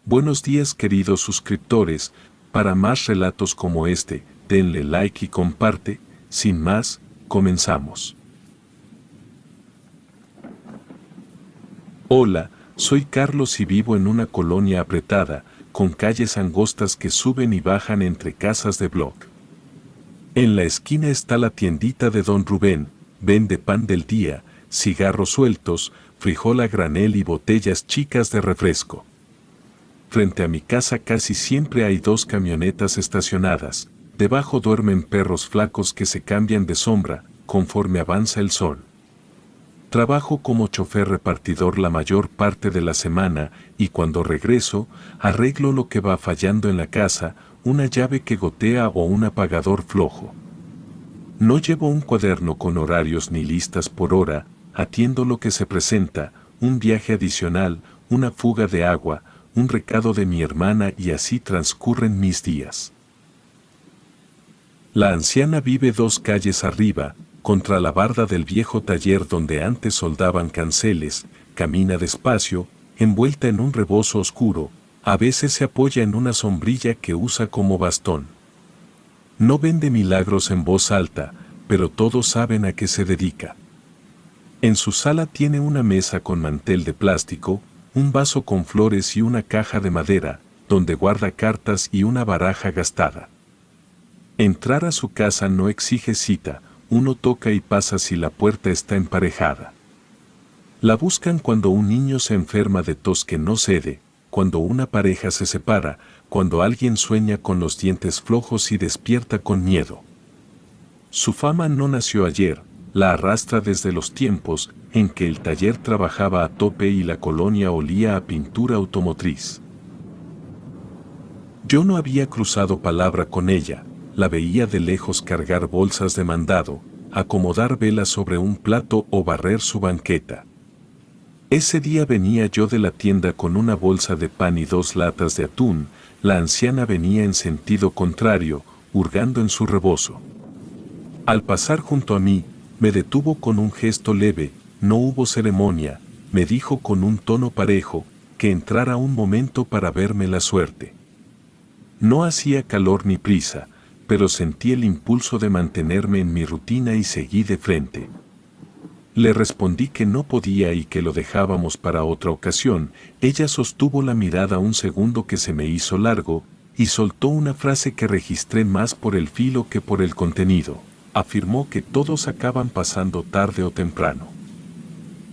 Buenos días queridos suscriptores, para más relatos como este, denle like y comparte. Sin más, comenzamos. Hola, soy Carlos y vivo en una colonia apretada, con calles angostas que suben y bajan entre casas de bloc. En la esquina está la tiendita de Don Rubén, vende pan del día, cigarros sueltos, frijol a granel y botellas chicas de refresco. Frente a mi casa casi siempre hay dos camionetas estacionadas, debajo duermen perros flacos que se cambian de sombra, conforme avanza el sol. Trabajo como chofer repartidor la mayor parte de la semana y cuando regreso, arreglo lo que va fallando en la casa, una llave que gotea o un apagador flojo. No llevo un cuaderno con horarios ni listas por hora, atiendo lo que se presenta, un viaje adicional, una fuga de agua, un recado de mi hermana y así transcurren mis días. La anciana vive 2 calles arriba, contra la barda del viejo taller donde antes soldaban canceles, camina despacio, envuelta en un rebozo oscuro, a veces se apoya en una sombrilla que usa como bastón. No vende milagros en voz alta, pero todos saben a qué se dedica. En su sala tiene una mesa con mantel de plástico, un vaso con flores y una caja de madera, donde guarda cartas y una baraja gastada. Entrar a su casa no exige cita, uno toca y pasa si la puerta está emparejada. La buscan cuando un niño se enferma de tos que no cede, cuando una pareja se separa, cuando alguien sueña con los dientes flojos y despierta con miedo. Su fama no nació ayer, la arrastra desde los tiempos en que el taller trabajaba a tope y la colonia olía a pintura automotriz. Yo no había cruzado palabra con ella, la veía de lejos cargar bolsas de mandado, acomodar velas sobre un plato o barrer su banqueta. Ese día venía yo de la tienda con una bolsa de pan y 2 latas de atún, la anciana venía en sentido contrario, hurgando en su rebozo. Al pasar junto a mí, me detuvo con un gesto leve, no hubo ceremonia, me dijo con un tono parejo, que entrara un momento para verme la suerte. No hacía calor ni prisa, pero sentí el impulso de mantenerme en mi rutina y seguí de frente. Le respondí que no podía y que lo dejábamos para otra ocasión. Ella sostuvo la mirada un segundo que se me hizo largo, y soltó una frase que registré más por el filo que por el contenido. Afirmó que todos acaban pasando tarde o temprano.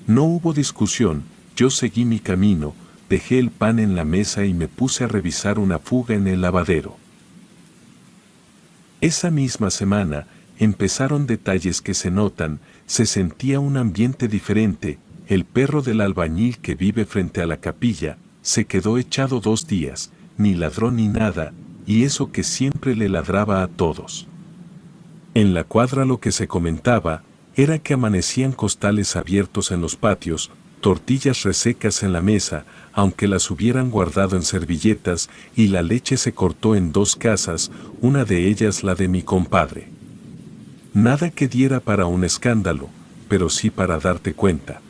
No hubo discusión, yo seguí mi camino, dejé el pan en la mesa y me puse a revisar una fuga en el lavadero. Esa misma semana, empezaron detalles que se notan, se sentía un ambiente diferente, el perro del albañil que vive frente a la capilla, se quedó echado 2 días, ni ladró ni nada, y eso que siempre le ladraba a todos. En la cuadra lo que se comentaba, era que amanecían costales abiertos en los patios, tortillas resecas en la mesa, aunque las hubieran guardado en servilletas, y la leche se cortó en 2 casas, una de ellas la de mi compadre. Nada que diera para un escándalo, pero sí para darte cuenta.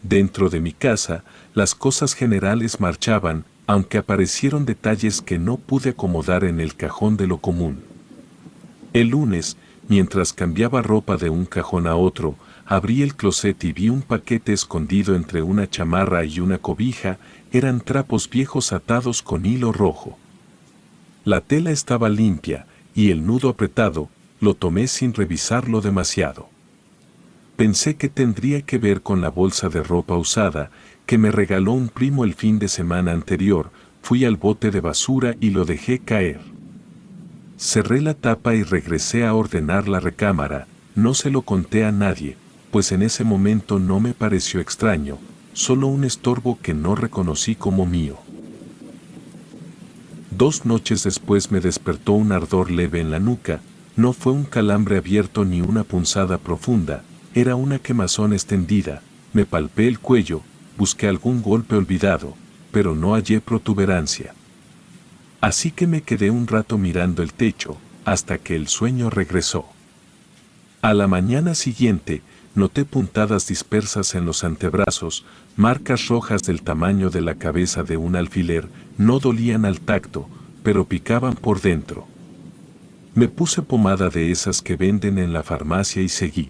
Dentro de mi casa, las cosas generales marchaban, aunque aparecieron detalles que no pude acomodar en el cajón de lo común. El lunes, mientras cambiaba ropa de un cajón a otro, abrí el closet y vi un paquete escondido entre una chamarra y una cobija, eran trapos viejos atados con hilo rojo. La tela estaba limpia, y el nudo apretado, lo tomé sin revisarlo demasiado. Pensé que tendría que ver con la bolsa de ropa usada, que me regaló un primo el fin de semana anterior, fui al bote de basura y lo dejé caer. Cerré la tapa y regresé a ordenar la recámara, no se lo conté a nadie, pues en ese momento no me pareció extraño, solo un estorbo que no reconocí como mío. 2 noches después me despertó un ardor leve en la nuca, no fue un calambre abierto ni una punzada profunda, era una quemazón extendida, me palpé el cuello, busqué algún golpe olvidado, pero no hallé protuberancia. Así que me quedé un rato mirando el techo, hasta que el sueño regresó. A la mañana siguiente, noté puntadas dispersas en los antebrazos, marcas rojas del tamaño de la cabeza de un alfiler, no dolían al tacto, pero picaban por dentro. Me puse pomada de esas que venden en la farmacia y seguí.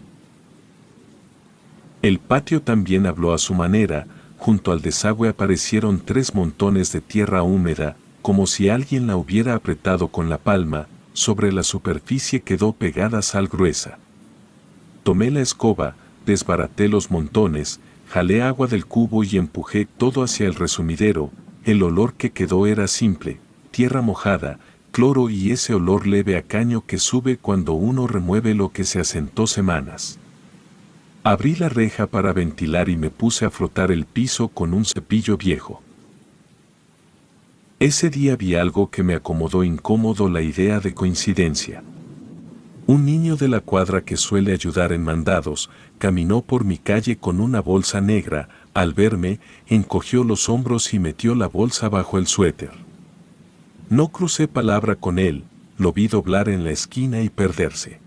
El patio también habló a su manera. Junto al desagüe aparecieron 3 montones de tierra húmeda, como si alguien la hubiera apretado con la palma. Sobre la superficie quedó pegada sal gruesa. Tomé la escoba, desbaraté los montones, jalé agua del cubo y empujé todo hacia el resumidero. El olor que quedó era simple, tierra mojada, cloro y ese olor leve a caño que sube cuando uno remueve lo que se asentó semanas. Abrí la reja para ventilar y me puse a frotar el piso con un cepillo viejo. Ese día vi algo que me acomodó incómodo, la idea de coincidencia. Un niño de la cuadra que suele ayudar en mandados, caminó por mi calle con una bolsa negra. Al verme, encogió los hombros y metió la bolsa bajo el suéter. No crucé palabra con él, lo vi doblar en la esquina y perderse.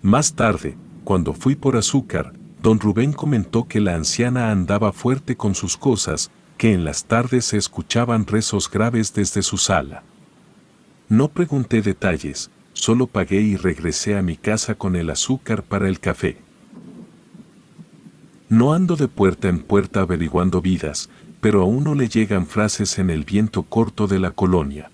Más tarde, cuando fui por azúcar, don Rubén comentó que la anciana andaba fuerte con sus cosas, que en las tardes se escuchaban rezos graves desde su sala. No pregunté detalles, solo pagué y regresé a mi casa con el azúcar para el café. No ando de puerta en puerta averiguando vidas, pero a uno le llegan frases en el viento corto de la colonia.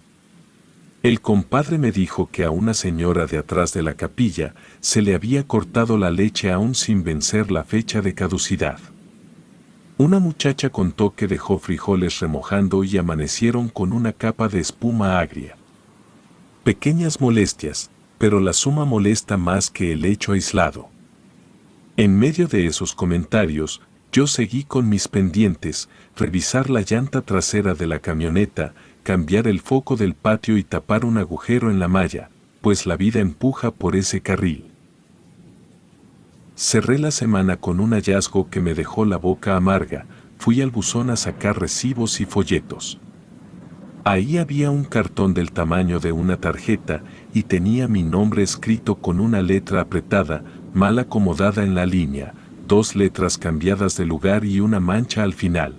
El compadre me dijo que a una señora de atrás de la capilla se le había cortado la leche aún sin vencer la fecha de caducidad. Una muchacha contó que dejó frijoles remojando y amanecieron con una capa de espuma agria. Pequeñas molestias, pero la suma molesta más que el hecho aislado. En medio de esos comentarios, yo seguí con mis pendientes, revisar la llanta trasera de la camioneta, cambiar el foco del patio y tapar un agujero en la malla, pues la vida empuja por ese carril. Cerré la semana con un hallazgo que me dejó la boca amarga. Fui al buzón a sacar recibos y folletos. Ahí había un cartón del tamaño de una tarjeta y tenía mi nombre escrito con una letra apretada, mal acomodada en la línea, 2 letras cambiadas de lugar y una mancha al final.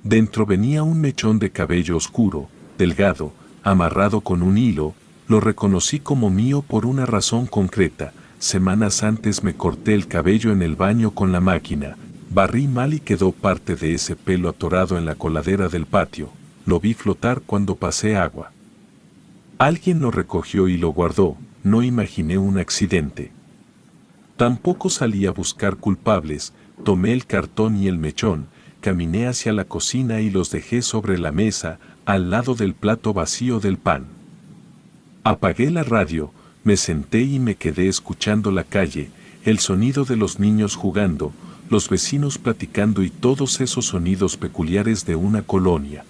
Dentro venía un mechón de cabello oscuro, delgado, amarrado con un hilo. Lo reconocí como mío por una razón concreta. Semanas antes me corté el cabello en el baño con la máquina, barrí mal y quedó parte de ese pelo atorado en la coladera del patio. Lo vi flotar cuando pasé agua. Alguien lo recogió y lo guardó. No imaginé un accidente. Tampoco salí a buscar culpables. Tomé el cartón y el mechón, caminé hacia la cocina y los dejé sobre la mesa, al lado del plato vacío del pan. Apagué la radio, me senté y me quedé escuchando la calle, el sonido de los niños jugando, los vecinos platicando y todos esos sonidos peculiares de una colonia.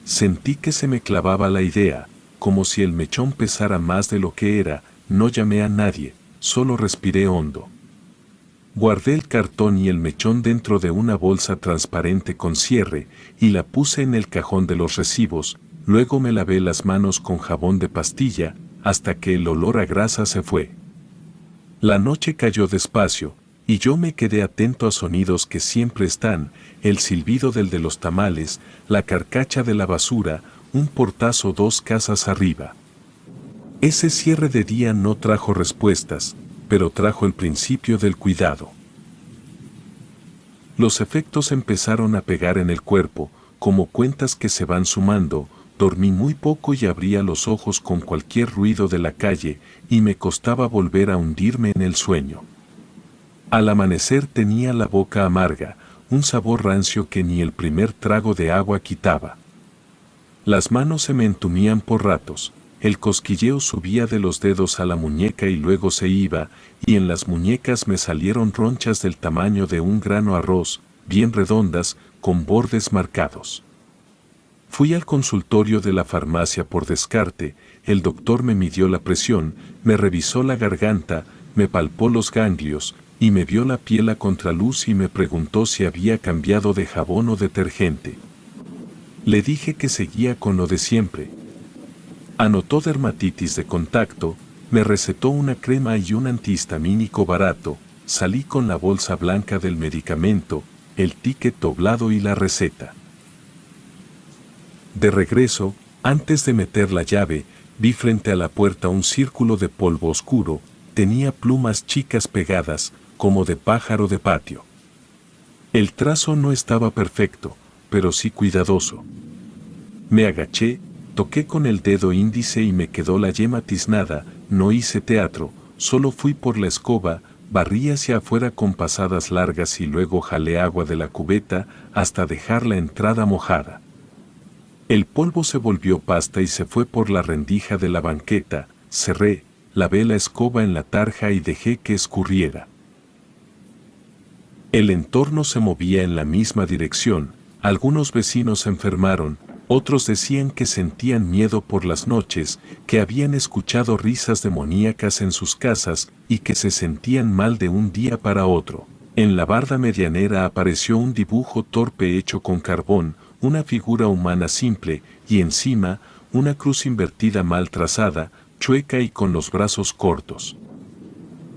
Sentí que se me clavaba la idea, como si el mechón pesara más de lo que era. No llamé a nadie, solo respiré hondo. Guardé el cartón y el mechón dentro de una bolsa transparente con cierre y la puse en el cajón de los recibos. Luego me lavé las manos con jabón de pastilla hasta que el olor a grasa se fue. La noche cayó despacio y yo me quedé atento a sonidos que siempre están: el silbido del de los tamales, la carcacha de la basura, un portazo 2 casas arriba. Ese cierre de día no trajo respuestas, pero trajo el principio del cuidado. Los efectos empezaron a pegar en el cuerpo, como cuentas que se van sumando. Dormí muy poco y abría los ojos con cualquier ruido de la calle, y me costaba volver a hundirme en el sueño. Al amanecer tenía la boca amarga, un sabor rancio que ni el primer trago de agua quitaba. Las manos se me entumían por ratos. El cosquilleo subía de los dedos a la muñeca y luego se iba, y en las muñecas me salieron ronchas del tamaño de un grano arroz, bien redondas, con bordes marcados. Fui al consultorio de la farmacia por descarte. El doctor me midió la presión, me revisó la garganta, me palpó los ganglios, y me vio la piel a contraluz y me preguntó si había cambiado de jabón o detergente. Le dije que seguía con lo de siempre. Anotó dermatitis de contacto, Me recetó una crema y un antihistamínico barato, salí con la bolsa blanca del medicamento, el ticket doblado y la receta. De regreso, antes de meter la llave, vi frente a la puerta un círculo de polvo oscuro, tenía plumas chicas pegadas, como de pájaro de patio. El trazo no estaba perfecto, pero sí cuidadoso. Me agaché, toqué con el dedo índice y me quedó la yema tiznada, no hice teatro, solo fui por la escoba, barrí hacia afuera con pasadas largas y luego jalé agua de la cubeta hasta dejar la entrada mojada. El polvo se volvió pasta y se fue por la rendija de la banqueta, cerré, lavé la escoba en la tarja y dejé que escurriera. El entorno se movía en la misma dirección, algunos vecinos se enfermaron, otros decían que sentían miedo por las noches, que habían escuchado risas demoníacas en sus casas y que se sentían mal de un día para otro. En la barda medianera apareció un dibujo torpe hecho con carbón, una figura humana simple, y encima, una cruz invertida mal trazada, chueca y con los brazos cortos.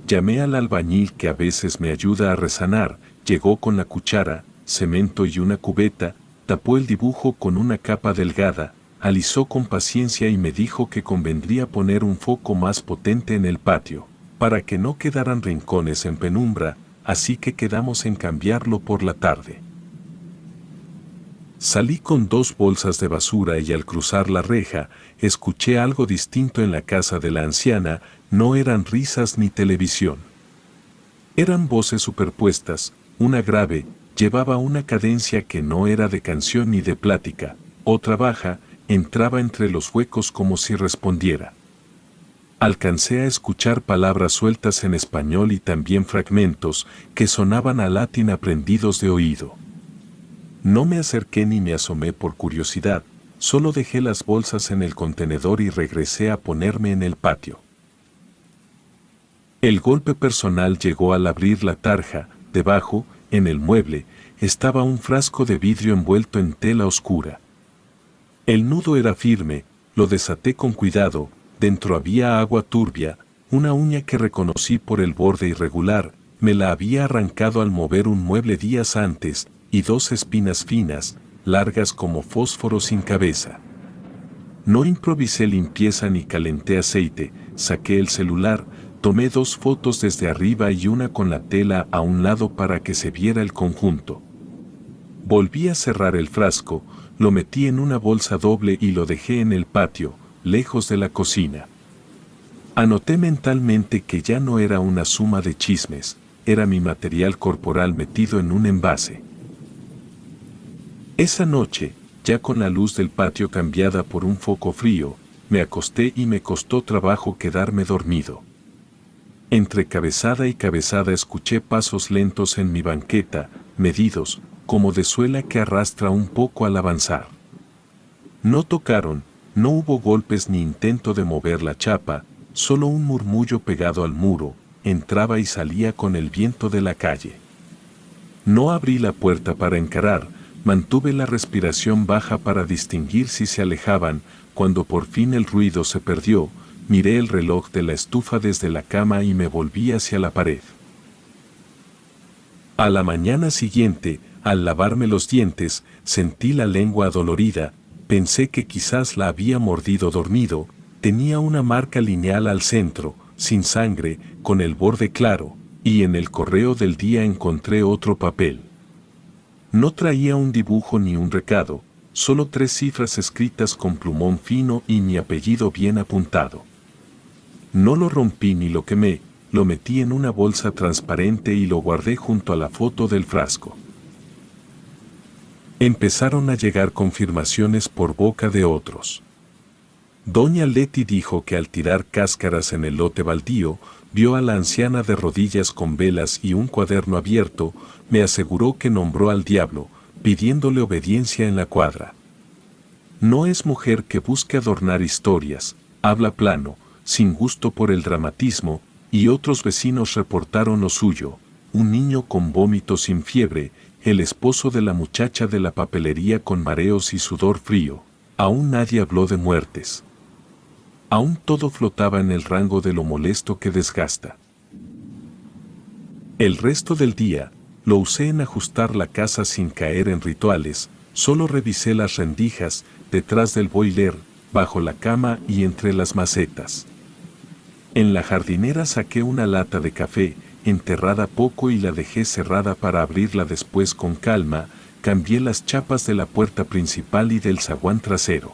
Llamé al albañil que a veces me ayuda a resanar, llegó con la cuchara, cemento y una cubeta, tapó el dibujo con una capa delgada, alisó con paciencia y me dijo que convendría poner un foco más potente en el patio, para que no quedaran rincones en penumbra, así que quedamos en cambiarlo por la tarde. Salí con 2 bolsas de basura y al cruzar la reja, escuché algo distinto en la casa de la anciana, no eran risas ni televisión. Eran voces superpuestas, una grave, llevaba una cadencia que no era de canción ni de plática, otra baja, entraba entre los huecos como si respondiera. Alcancé a escuchar palabras sueltas en español y también fragmentos que sonaban a latín aprendidos de oído. No me acerqué ni me asomé por curiosidad, solo dejé las bolsas en el contenedor y regresé a ponerme en el patio. El golpe personal llegó al abrir la tarja, debajo, en el mueble, estaba un frasco de vidrio envuelto en tela oscura. El nudo era firme, lo desaté con cuidado, dentro había agua turbia, una uña que reconocí por el borde irregular, me la había arrancado al mover un mueble días antes, y 2 espinas finas, largas como fósforo sin cabeza. No improvisé limpieza ni calenté aceite, saqué el celular, tomé 2 fotos desde arriba y una con la tela a un lado para que se viera el conjunto. Volví a cerrar el frasco, lo metí en una bolsa doble y lo dejé en el patio, lejos de la cocina. Anoté mentalmente que ya no era una suma de chismes, era mi material corporal metido en un envase. Esa noche, ya con la luz del patio cambiada por un foco frío, me acosté y me costó trabajo quedarme dormido. Entre cabezada y cabezada escuché pasos lentos en mi banqueta, medidos, como de suela que arrastra un poco al avanzar. No tocaron, no hubo golpes ni intento de mover la chapa, solo un murmullo pegado al muro, entraba y salía con el viento de la calle. No abrí la puerta para encarar, mantuve la respiración baja para distinguir si se alejaban, cuando por fin el ruido se perdió, miré el reloj de la estufa desde la cama y me volví hacia la pared. A la mañana siguiente, al lavarme los dientes, sentí la lengua adolorida, pensé que quizás la había mordido dormido, tenía una marca lineal al centro, sin sangre, con el borde claro, y en el correo del día encontré otro papel. No traía un dibujo ni un recado, solo 3 cifras escritas con plumón fino y mi apellido bien apuntado. No lo rompí ni lo quemé, lo metí en una bolsa transparente y lo guardé junto a la foto del frasco. Empezaron a llegar confirmaciones por boca de otros. Doña Leti dijo que al tirar cáscaras en el lote baldío, vio a la anciana de rodillas con velas y un cuaderno abierto, me aseguró que nombró al diablo, pidiéndole obediencia en la cuadra. No es mujer que busque adornar historias, habla plano, sin gusto por el dramatismo, y otros vecinos reportaron lo suyo, un niño con vómitos sin fiebre, el esposo de la muchacha de la papelería con mareos y sudor frío, aún nadie habló de muertes. Aún todo flotaba en el rango de lo molesto que desgasta. El resto del día, lo usé en ajustar la casa sin caer en rituales, solo revisé las rendijas, detrás del boiler, bajo la cama y entre las macetas. En la jardinera saqué una lata de café, enterrada poco y la dejé cerrada para abrirla después con calma, cambié las chapas de la puerta principal y del zaguán trasero.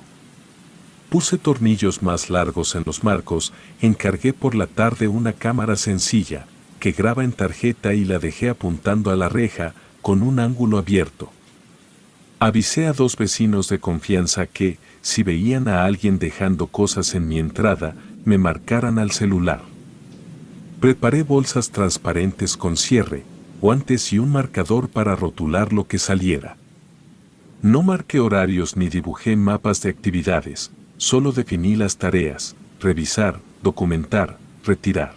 Puse tornillos más largos en los marcos, encargué por la tarde una cámara sencilla, que graba en tarjeta y la dejé apuntando a la reja, con un ángulo abierto. Avisé a 2 vecinos de confianza que, si veían a alguien dejando cosas en mi entrada, me marcaran al celular. Preparé bolsas transparentes con cierre, guantes y un marcador para rotular lo que saliera. No marqué horarios ni dibujé mapas de actividades, solo definí las tareas: revisar, documentar, retirar.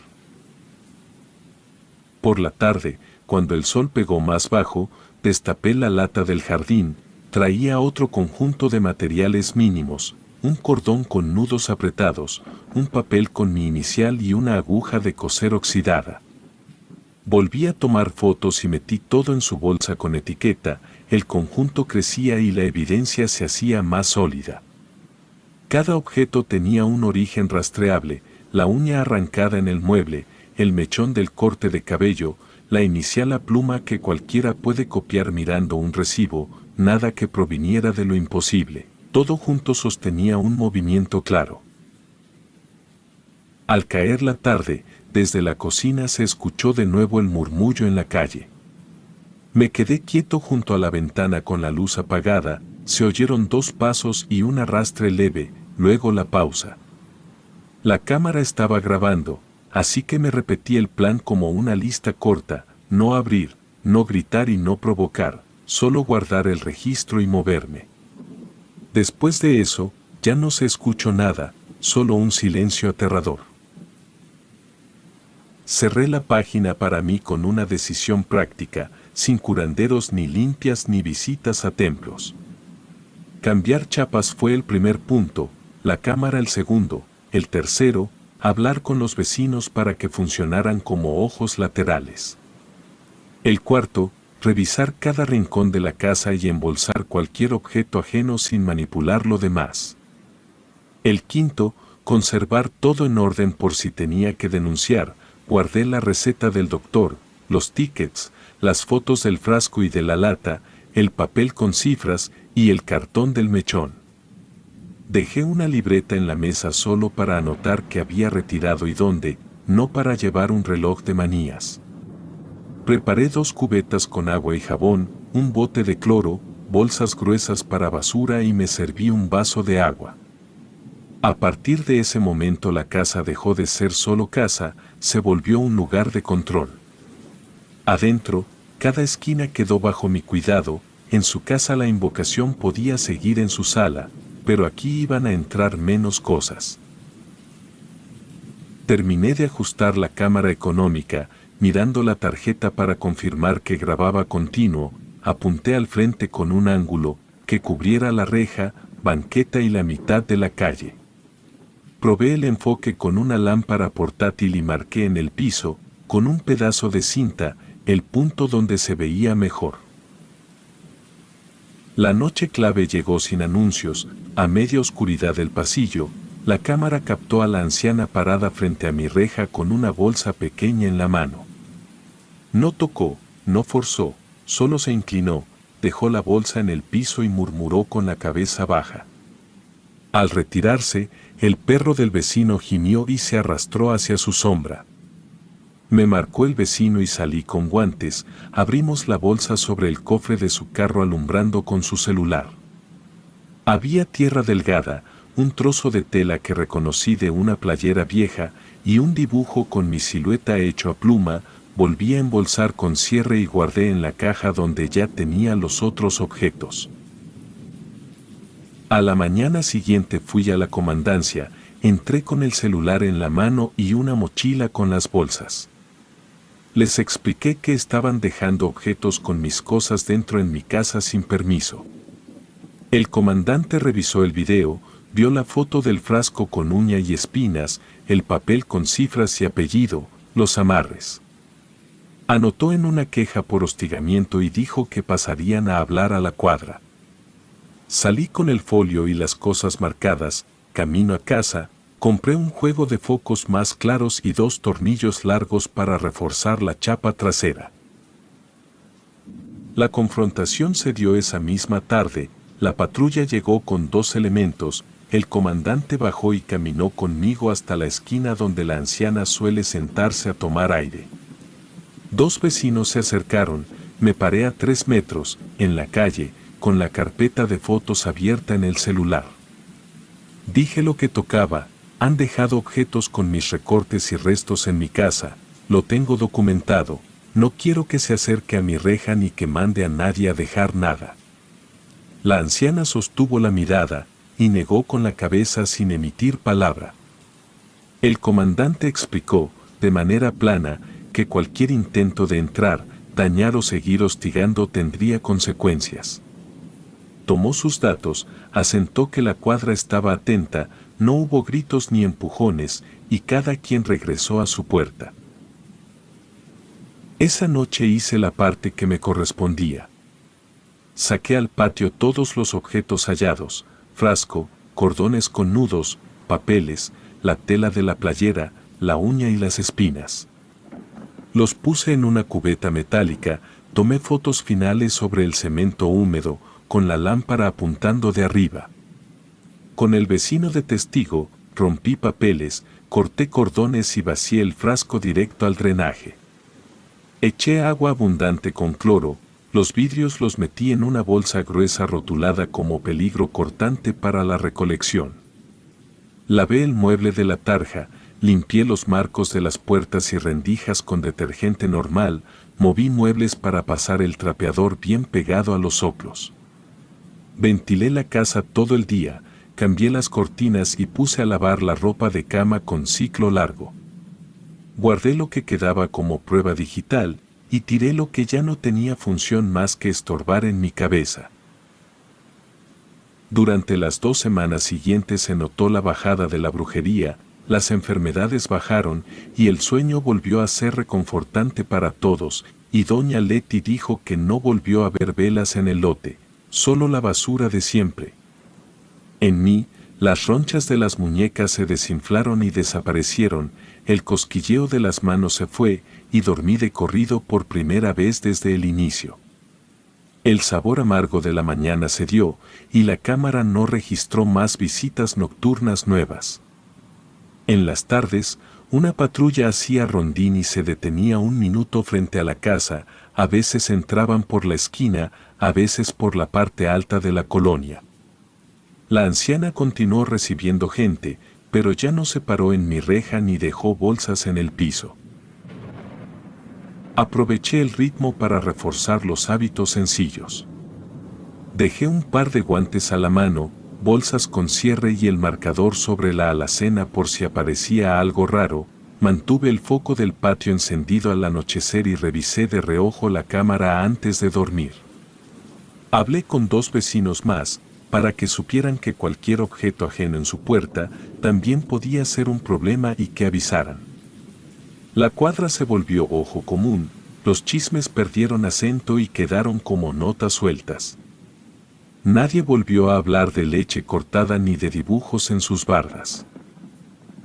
Por la tarde, cuando el sol pegó más bajo, destapé la lata del jardín. Traía otro conjunto de materiales mínimos, un cordón con nudos apretados, un papel con mi inicial y una aguja de coser oxidada. Volví a tomar fotos y metí todo en su bolsa con etiqueta. El conjunto crecía y la evidencia se hacía más sólida. Cada objeto tenía un origen rastreable: la uña arrancada en el mueble, el mechón del corte de cabello, la inicial a pluma que cualquiera puede copiar mirando un recibo. Nada que proviniera de lo imposible, todo junto sostenía un movimiento claro. Al caer la tarde, desde la cocina se escuchó de nuevo el murmullo en la calle. Me quedé quieto junto a la ventana con la luz apagada, se oyeron 2 pasos y un arrastre leve, luego la pausa. La cámara estaba grabando, así que me repetí el plan como una lista corta: no abrir, no gritar y no provocar, solo guardar el registro y moverme. Después de eso, ya no se escuchó nada, solo un silencio aterrador. Cerré la página para mí con una decisión práctica, sin curanderos ni limpias ni visitas a templos. Cambiar chapas fue el primer punto, la cámara el segundo, el tercero, hablar con los vecinos para que funcionaran como ojos laterales. El cuarto, revisar cada rincón de la casa y embolsar cualquier objeto ajeno sin manipularlo de más. El quinto, conservar todo en orden por si tenía que denunciar. Guardé la receta del doctor, los tickets, las fotos del frasco y de la lata, el papel con cifras y el cartón del mechón. Dejé una libreta en la mesa solo para anotar qué había retirado y dónde, no para llevar un reloj de manías. Preparé 2 cubetas con agua y jabón, un bote de cloro, bolsas gruesas para basura y me serví un vaso de agua. A partir de ese momento la casa dejó de ser solo casa, se volvió un lugar de control. Adentro, cada esquina quedó bajo mi cuidado. En su casa la invocación podía seguir en su sala, pero aquí iban a entrar menos cosas. Terminé de ajustar la cámara económica, mirando la tarjeta para confirmar que grababa continuo. Apunté al frente con un ángulo que cubriera la reja, banqueta y la mitad de la calle. Probé el enfoque con una lámpara portátil y marqué en el piso, con un pedazo de cinta, el punto donde se veía mejor. La noche clave llegó sin anuncios. A media oscuridad del pasillo, la cámara captó a la anciana parada frente a mi reja con una bolsa pequeña en la mano. No tocó, no forzó, solo se inclinó, dejó la bolsa en el piso y murmuró con la cabeza baja. Al retirarse, el perro del vecino gimió y se arrastró hacia su sombra. Me marcó el vecino y salí con guantes. Abrimos la bolsa sobre el cofre de su carro alumbrando con su celular. Había tierra delgada, un trozo de tela que reconocí de una playera vieja y un dibujo con mi silueta hecho a pluma. Volví a embolsar con cierre y guardé en la caja donde ya tenía los otros objetos. A la mañana siguiente fui a la comandancia, entré con el celular en la mano y una mochila con las bolsas. Les expliqué que estaban dejando objetos con mis cosas dentro en mi casa sin permiso. El comandante revisó el video, vio la foto del frasco con uña y espinas, el papel con cifras y apellido, los amarres. Anotó en una queja por hostigamiento y dijo que pasarían a hablar a la cuadra. Salí con el folio y las cosas marcadas, camino a casa, compré un juego de focos más claros y 2 tornillos largos para reforzar la chapa trasera. La confrontación se dio esa misma tarde, la patrulla llegó con 2 elementos, el comandante bajó y caminó conmigo hasta la esquina donde la anciana suele sentarse a tomar aire. 2 vecinos se acercaron, me paré a 3 metros, en la calle, con la carpeta de fotos abierta en el celular. Dije lo que tocaba, han dejado objetos con mis recortes y restos en mi casa, lo tengo documentado, no quiero que se acerque a mi reja ni que mande a nadie a dejar nada. La anciana sostuvo la mirada y negó con la cabeza sin emitir palabra. El comandante explicó, de manera plana, que cualquier intento de entrar, dañar o seguir hostigando tendría consecuencias. Tomó sus datos, asentó que la cuadra estaba atenta, no hubo gritos ni empujones, y cada quien regresó a su puerta. Esa noche hice la parte que me correspondía. Saqué al patio todos los objetos hallados, frasco, cordones con nudos, papeles, la tela de la playera, la uña y las espinas. Los puse en una cubeta metálica, tomé fotos finales sobre el cemento húmedo, con la lámpara apuntando de arriba. Con el vecino de testigo, rompí papeles, corté cordones y vacié el frasco directo al drenaje. Eché agua abundante con cloro, los vidrios los metí en una bolsa gruesa rotulada como peligro cortante para la recolección. Lavé el mueble de la tarja, limpié los marcos de las puertas y rendijas con detergente normal, moví muebles para pasar el trapeador bien pegado a los soplos. Ventilé la casa todo el día, cambié las cortinas y puse a lavar la ropa de cama con ciclo largo. Guardé lo que quedaba como prueba digital y tiré lo que ya no tenía función más que estorbar en mi cabeza. Durante las 2 semanas siguientes se notó la bajada de la brujería, las enfermedades bajaron y el sueño volvió a ser reconfortante para todos, y doña Leti dijo que no volvió a ver velas en el lote, solo la basura de siempre. En mí, las ronchas de las muñecas se desinflaron y desaparecieron, el cosquilleo de las manos se fue, y dormí de corrido por primera vez desde el inicio. El sabor amargo de la mañana se dio, y la cámara no registró más visitas nocturnas nuevas. En las tardes, una patrulla hacía rondín y se detenía un minuto frente a la casa, a veces entraban por la esquina, a veces por la parte alta de la colonia. La anciana continuó recibiendo gente, pero ya no se paró en mi reja ni dejó bolsas en el piso. Aproveché el ritmo para reforzar los hábitos sencillos. Dejé un par de guantes a la mano, bolsas con cierre y el marcador sobre la alacena por si aparecía algo raro, mantuve el foco del patio encendido al anochecer y revisé de reojo la cámara antes de dormir. Hablé con 2 vecinos más, para que supieran que cualquier objeto ajeno en su puerta también podía ser un problema y que avisaran. La cuadra se volvió ojo común, los chismes perdieron acento y quedaron como notas sueltas. Nadie volvió a hablar de leche cortada ni de dibujos en sus bardas.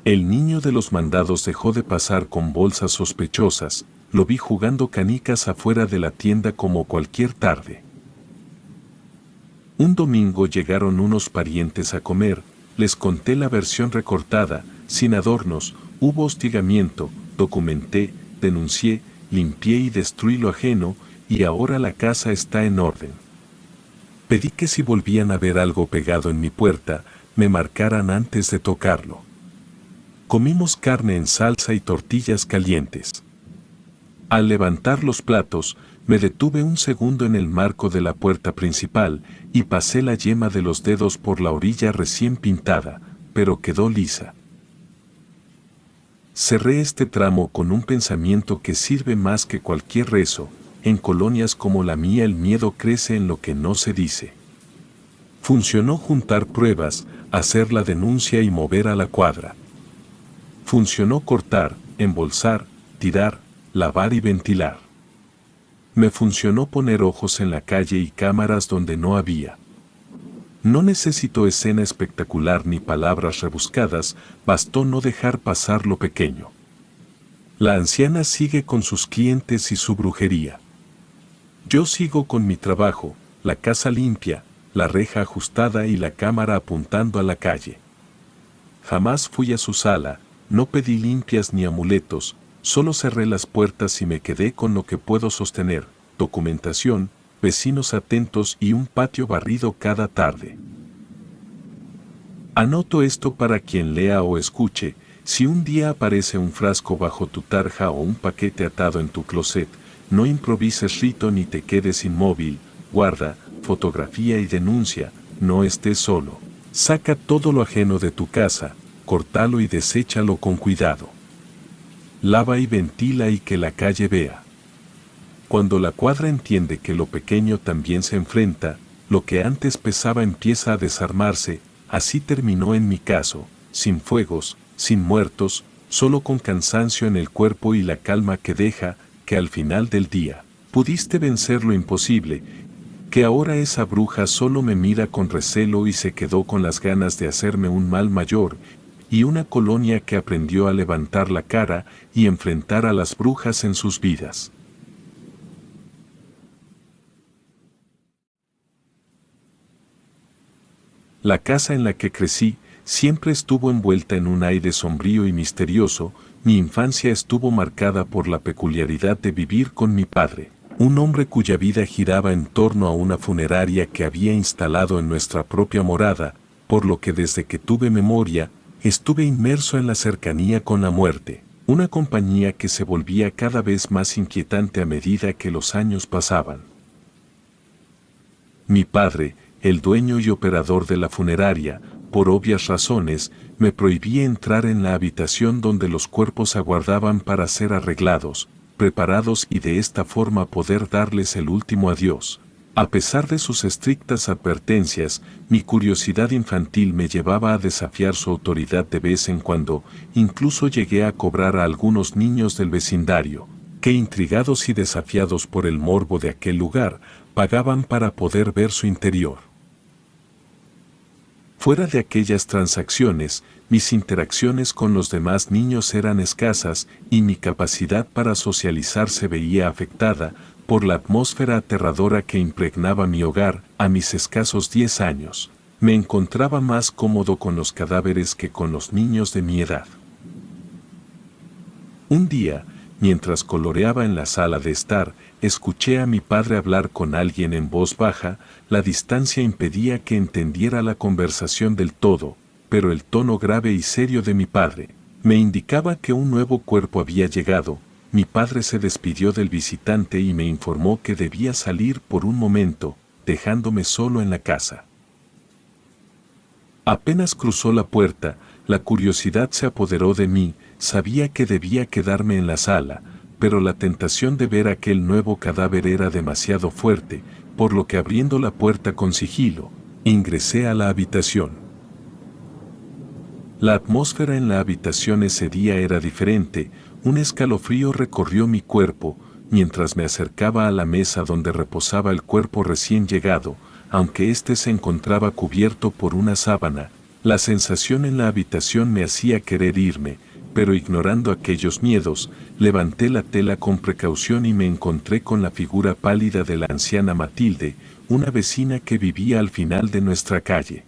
El niño de los mandados dejó de pasar con bolsas sospechosas, lo vi jugando canicas afuera de la tienda como cualquier tarde. Un domingo llegaron unos parientes a comer, les conté la versión recortada, sin adornos, hubo hostigamiento, documenté, denuncié, limpié y destruí lo ajeno, y ahora la casa está en orden. Pedí que si volvían a ver algo pegado en mi puerta, me marcaran antes de tocarlo. Comimos carne en salsa y tortillas calientes. Al levantar los platos, me detuve un segundo en el marco de la puerta principal y pasé la yema de los dedos por la orilla recién pintada, pero quedó lisa. Cerré este tramo con un pensamiento que sirve más que cualquier rezo. En colonias como la mía el miedo crece en lo que no se dice. Funcionó juntar pruebas, hacer la denuncia y mover a la cuadra. Funcionó cortar, embolsar, tirar, lavar y ventilar. Me funcionó poner ojos en la calle y cámaras donde no había. No necesitó escena espectacular ni palabras rebuscadas, bastó no dejar pasar lo pequeño. La anciana sigue con sus clientes y su brujería. Yo sigo con mi trabajo, la casa limpia, la reja ajustada y la cámara apuntando a la calle. Jamás fui a su sala, no pedí limpias ni amuletos, solo cerré las puertas y me quedé con lo que puedo sostener, documentación, vecinos atentos y un patio barrido cada tarde. Anoto esto para quien lea o escuche: si un día aparece un frasco bajo tu tarja o un paquete atado en tu closet, no improvises rito ni te quedes inmóvil, guarda, fotografía y denuncia, no estés solo. Saca todo lo ajeno de tu casa, córtalo y deséchalo con cuidado. Lava y ventila y que la calle vea. Cuando la cuadra entiende que lo pequeño también se enfrenta, lo que antes pesaba empieza a desarmarse. Así terminó en mi caso, sin fuegos, sin muertos, solo con cansancio en el cuerpo y la calma que deja, que al final del día, pudiste vencer lo imposible, que ahora esa bruja solo me mira con recelo y se quedó con las ganas de hacerme un mal mayor, y una colonia que aprendió a levantar la cara y enfrentar a las brujas en sus vidas. La casa en la que crecí siempre estuvo envuelta en un aire sombrío y misterioso. Mi infancia estuvo marcada por la peculiaridad de vivir con mi padre, un hombre cuya vida giraba en torno a una funeraria que había instalado en nuestra propia morada, por lo que desde que tuve memoria, estuve inmerso en la cercanía con la muerte, una compañía que se volvía cada vez más inquietante a medida que los años pasaban. Mi padre, el dueño y operador de la funeraria, por obvias razones, me prohibía entrar en la habitación donde los cuerpos aguardaban para ser arreglados, preparados y de esta forma poder darles el último adiós. A pesar de sus estrictas advertencias, mi curiosidad infantil me llevaba a desafiar su autoridad de vez en cuando. Incluso llegué a cobrar a algunos niños del vecindario, que intrigados y desafiados por el morbo de aquel lugar, pagaban para poder ver su interior. Fuera de aquellas transacciones, mis interacciones con los demás niños eran escasas y mi capacidad para socializar se veía afectada por la atmósfera aterradora que impregnaba mi hogar. A mis escasos 10 años, me encontraba más cómodo con los cadáveres que con los niños de mi edad. Un día, mientras coloreaba en la sala de estar, escuché a mi padre hablar con alguien en voz baja. La distancia impedía que entendiera la conversación del todo, pero el tono grave y serio de mi padre me indicaba que un nuevo cuerpo había llegado. Mi padre se despidió del visitante y me informó que debía salir por un momento, dejándome solo en la casa. Apenas cruzó la puerta, la curiosidad se apoderó de mí. Sabía que debía quedarme en la sala, pero la tentación de ver aquel nuevo cadáver era demasiado fuerte, por lo que abriendo la puerta con sigilo, ingresé a la habitación. La atmósfera en la habitación ese día era diferente. Un escalofrío recorrió mi cuerpo mientras me acercaba a la mesa donde reposaba el cuerpo recién llegado. Aunque éste se encontraba cubierto por una sábana, la sensación en la habitación me hacía querer irme, pero ignorando aquellos miedos, levanté la tela con precaución y me encontré con la figura pálida de la anciana Matilde, una vecina que vivía al final de nuestra calle.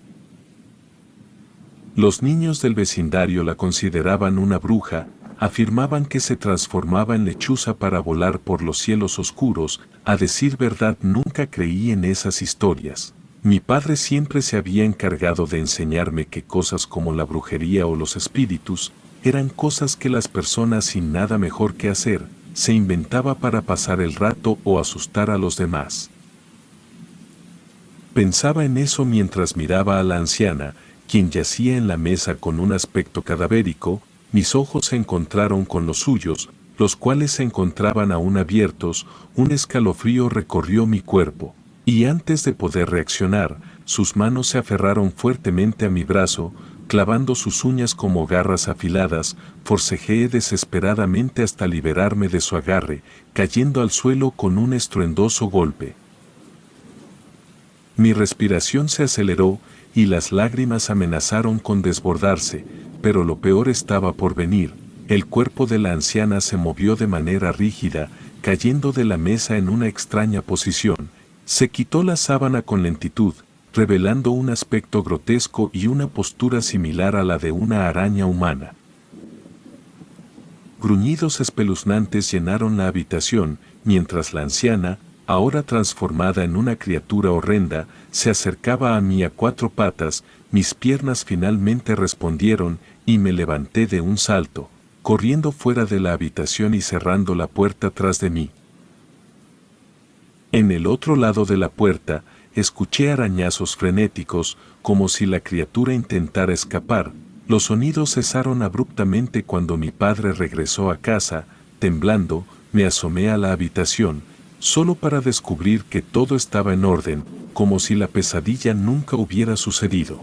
Los niños del vecindario la consideraban una bruja, afirmaban que se transformaba en lechuza para volar por los cielos oscuros. A decir verdad, nunca creí en esas historias. Mi padre siempre se había encargado de enseñarme que cosas como la brujería o los espíritus eran cosas que las personas sin nada mejor que hacer se inventaba para pasar el rato o asustar a los demás. Pensaba en eso mientras miraba a la anciana, quien yacía en la mesa con un aspecto cadavérico. Mis ojos se encontraron con los suyos, los cuales se encontraban aún abiertos. Un escalofrío recorrió mi cuerpo, y antes de poder reaccionar, sus manos se aferraron fuertemente a mi brazo, clavando sus uñas como garras afiladas. Forcejeé desesperadamente hasta liberarme de su agarre, cayendo al suelo con un estruendoso golpe. Mi respiración se aceleró y las lágrimas amenazaron con desbordarse, pero lo peor estaba por venir. El cuerpo de la anciana se movió de manera rígida, cayendo de la mesa en una extraña posición. Se quitó la sábana con lentitud, revelando un aspecto grotesco y una postura similar a la de una araña humana. Gruñidos espeluznantes llenaron la habitación, mientras la anciana, ahora transformada en una criatura horrenda, se acercaba a mí a cuatro patas. Mis piernas finalmente respondieron y me levanté de un salto, corriendo fuera de la habitación y cerrando la puerta tras de mí. En el otro lado de la puerta, escuché arañazos frenéticos, como si la criatura intentara escapar. Los sonidos cesaron abruptamente cuando mi padre regresó a casa. Temblando, me asomé a la habitación, solo para descubrir que todo estaba en orden, como si la pesadilla nunca hubiera sucedido.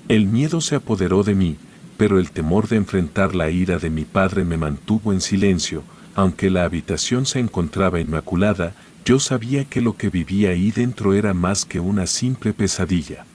El miedo se apoderó de mí, pero el temor de enfrentar la ira de mi padre me mantuvo en silencio. Aunque la habitación se encontraba inmaculada, yo sabía que lo que vivía ahí dentro era más que una simple pesadilla.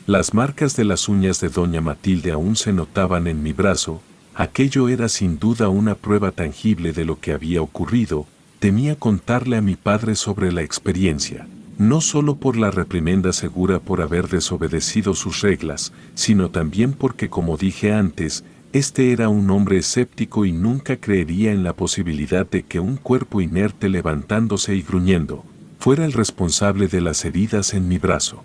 Las marcas de las uñas de doña Matilde aún se notaban en mi brazo. Aquello era sin duda una prueba tangible de lo que había ocurrido. Temía contarle a mi padre sobre la experiencia, no solo por la reprimenda segura por haber desobedecido sus reglas, sino también porque, como dije antes, este era un hombre escéptico y nunca creería en la posibilidad de que un cuerpo inerte levantándose y gruñendo fuera el responsable de las heridas en mi brazo.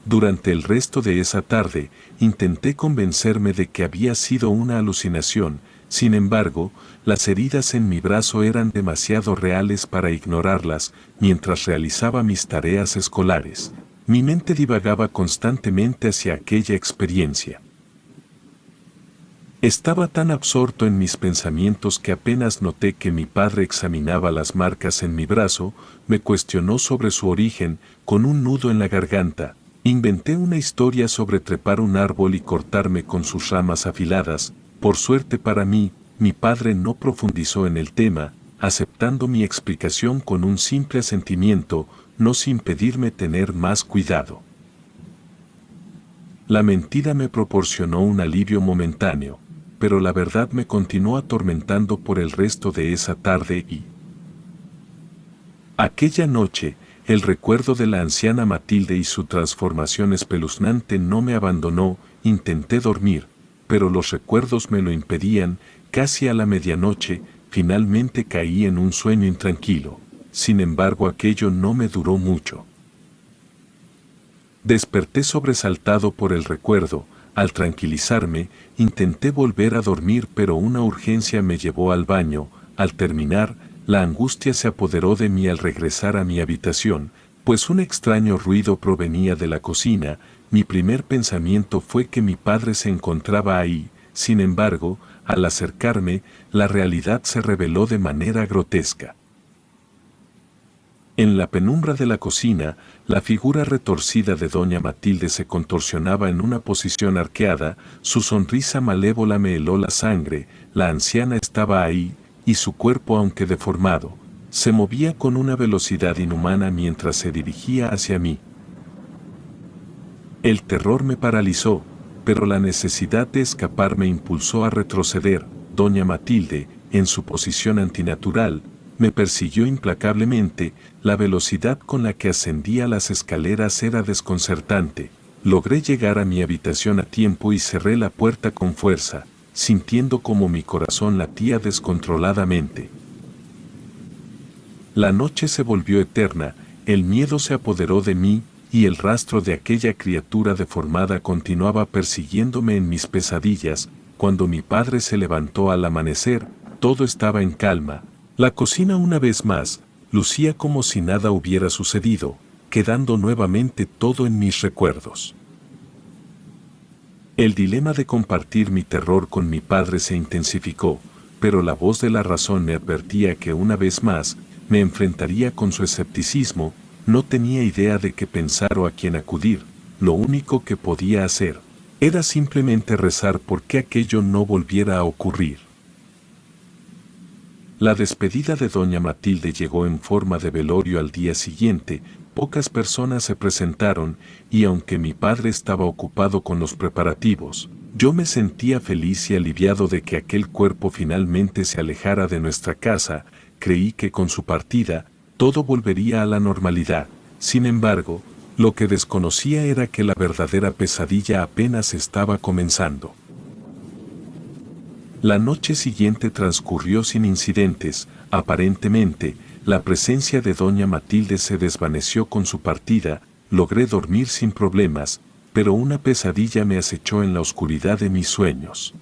Durante el resto de esa tarde, intenté convencerme de que había sido una alucinación. Sin embargo, las heridas en mi brazo eran demasiado reales para ignorarlas. Mientras realizaba mis tareas escolares, mi mente divagaba constantemente hacia aquella experiencia. Estaba tan absorto en mis pensamientos que apenas noté que mi padre examinaba las marcas en mi brazo. Me cuestionó sobre su origen. Con un nudo en la garganta, inventé una historia sobre trepar un árbol y cortarme con sus ramas afiladas. Por suerte para mí, mi padre no profundizó en el tema, aceptando mi explicación con un simple asentimiento, no sin pedirme tener más cuidado. La mentira me proporcionó un alivio momentáneo, pero la verdad me continuó atormentando por el resto de esa tarde y aquella noche. El recuerdo de la anciana Matilde y su transformación espeluznante no me abandonó. Intenté dormir, pero los recuerdos me lo impedían. Casi a la medianoche, finalmente caí en un sueño intranquilo. Sin embargo, aquello no me duró mucho. Desperté sobresaltado por el recuerdo. Al tranquilizarme, intenté volver a dormir, pero una urgencia me llevó al baño. Al terminar, la angustia se apoderó de mí al regresar a mi habitación, pues un extraño ruido provenía de la cocina. Mi primer pensamiento fue que mi padre se encontraba ahí. Sin embargo, al acercarme, la realidad se reveló de manera grotesca. En la penumbra de la cocina, la figura retorcida de doña Matilde se contorsionaba en una posición arqueada. Su sonrisa malévola me heló la sangre. La anciana estaba ahí, y su cuerpo, aunque deformado, se movía con una velocidad inhumana mientras se dirigía hacia mí. El terror me paralizó, pero la necesidad de escapar me impulsó a retroceder. Doña Matilde, en su posición antinatural, me persiguió implacablemente. La velocidad con la que ascendía las escaleras era desconcertante. Logré llegar a mi habitación a tiempo y cerré la puerta con fuerza, sintiendo como mi corazón latía descontroladamente. La noche se volvió eterna, el miedo se apoderó de mí, y el rastro de aquella criatura deformada continuaba persiguiéndome en mis pesadillas. Cuando mi padre se levantó al amanecer, todo estaba en calma. La cocina una vez más lucía como si nada hubiera sucedido, quedando nuevamente todo en mis recuerdos. El dilema de compartir mi terror con mi padre se intensificó, pero la voz de la razón me advertía que una vez más me enfrentaría con su escepticismo. No tenía idea de qué pensar o a quién acudir. Lo único que podía hacer era simplemente rezar por que aquello no volviera a ocurrir. La despedida de doña Matilde llegó en forma de velorio al día siguiente. Pocas personas se presentaron y aunque mi padre estaba ocupado con los preparativos, yo me sentía feliz y aliviado de que aquel cuerpo finalmente se alejara de nuestra casa. Creí que con su partida, todo volvería a la normalidad. Sin embargo, lo que desconocía era que la verdadera pesadilla apenas estaba comenzando. La noche siguiente transcurrió sin incidentes. Aparentemente, la presencia de doña Matilde se desvaneció con su partida. Logré dormir sin problemas, pero una pesadilla me acechó en la oscuridad de mis sueños.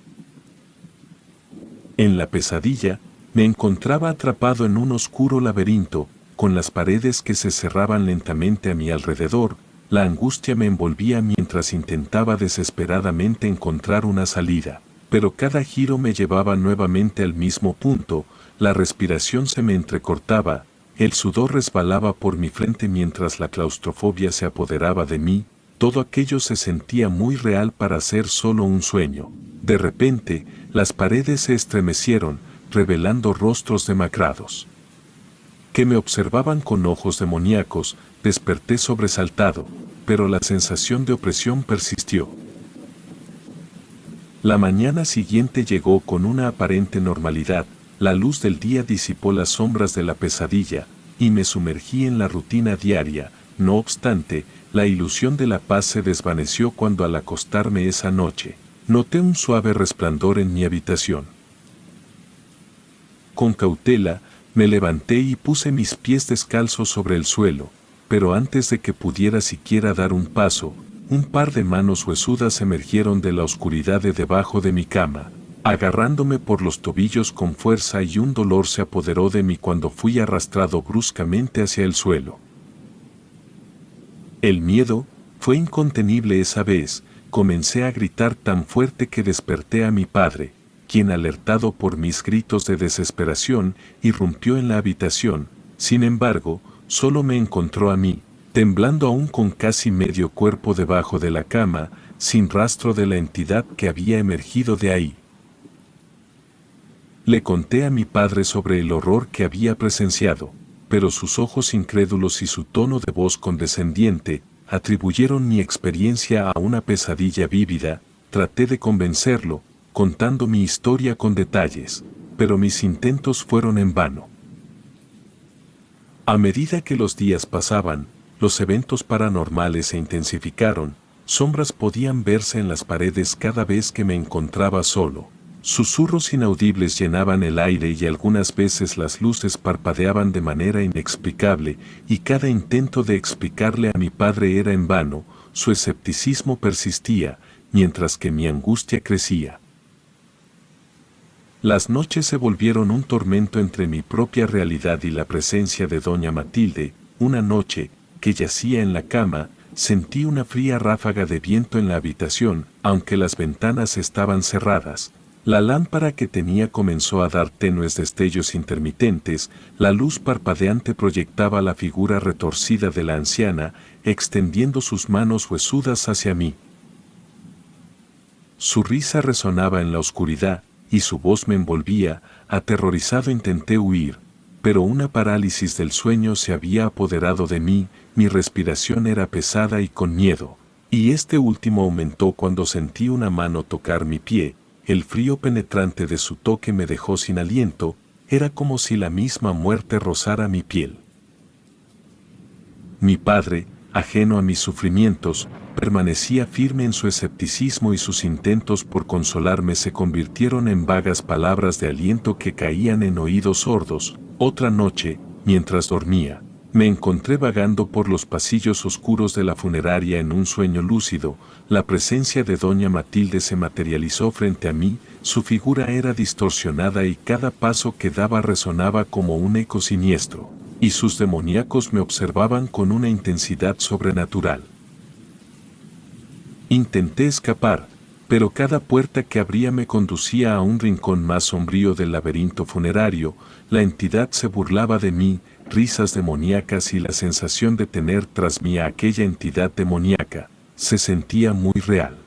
En la pesadilla, me encontraba atrapado en un oscuro laberinto, con las paredes que se cerraban lentamente a mi alrededor. La angustia me envolvía mientras intentaba desesperadamente encontrar una salida, pero cada giro me llevaba nuevamente al mismo punto. La respiración se me entrecortaba, el sudor resbalaba por mi frente mientras la claustrofobia se apoderaba de mí. Todo aquello se sentía muy real para ser solo un sueño. De repente, las paredes se estremecieron, revelando rostros demacrados que me observaban con ojos demoníacos. Desperté sobresaltado, pero la sensación de opresión persistió. La mañana siguiente llegó con una aparente normalidad. La luz del día disipó las sombras de la pesadilla, y me sumergí en la rutina diaria. No obstante, la ilusión de la paz se desvaneció cuando al acostarme esa noche, noté un suave resplandor en mi habitación. Con cautela, me levanté y puse mis pies descalzos sobre el suelo, pero antes de que pudiera siquiera dar un paso, un par de manos huesudas emergieron de la oscuridad de debajo de mi cama, agarrándome por los tobillos con fuerza, y un dolor se apoderó de mí cuando fui arrastrado bruscamente hacia el suelo. El miedo fue incontenible esa vez. Comencé a gritar tan fuerte que desperté a mi padre, quien, alertado por mis gritos de desesperación, irrumpió en la habitación. Sin embargo, solo me encontró a mí, temblando aún con casi medio cuerpo debajo de la cama, sin rastro de la entidad que había emergido de ahí. Le conté a mi padre sobre el horror que había presenciado, pero sus ojos incrédulos y su tono de voz condescendiente atribuyeron mi experiencia a una pesadilla vívida. Traté de convencerlo, contando mi historia con detalles, pero mis intentos fueron en vano. A medida que los días pasaban, los eventos paranormales se intensificaron. Sombras podían verse en las paredes cada vez que me encontraba solo. Susurros inaudibles llenaban el aire y algunas veces las luces parpadeaban de manera inexplicable, y cada intento de explicarle a mi padre era en vano. Su escepticismo persistía, mientras que mi angustia crecía. Las noches se volvieron un tormento entre mi propia realidad y la presencia de doña Matilde. Una noche, que yacía en la cama, sentí una fría ráfaga de viento en la habitación. Aunque las ventanas estaban cerradas, la lámpara que tenía comenzó a dar tenues destellos intermitentes. La luz parpadeante proyectaba la figura retorcida de la anciana, extendiendo sus manos huesudas hacia mí. Su risa resonaba en la oscuridad, y su voz me envolvía. Aterrorizado intenté huir, pero una parálisis del sueño se había apoderado de mí. Mi respiración era pesada y con miedo, y este último aumentó cuando sentí una mano tocar mi pie. El frío penetrante de su toque me dejó sin aliento. Era como si la misma muerte rozara mi piel. Mi padre, ajeno a mis sufrimientos, permanecía firme en su escepticismo, y sus intentos por consolarme se convirtieron en vagas palabras de aliento que caían en oídos sordos. Otra noche, mientras dormía, me encontré vagando por los pasillos oscuros de la funeraria en un sueño lúcido. La presencia de doña Matilde se materializó frente a mí. Su figura era distorsionada y cada paso que daba resonaba como un eco siniestro, y sus demoníacos me observaban con una intensidad sobrenatural. Intenté escapar, pero cada puerta que abría me conducía a un rincón más sombrío del laberinto funerario. La entidad se burlaba de mí, risas demoníacas y la sensación de tener tras mí a aquella entidad demoníaca, se sentía muy real.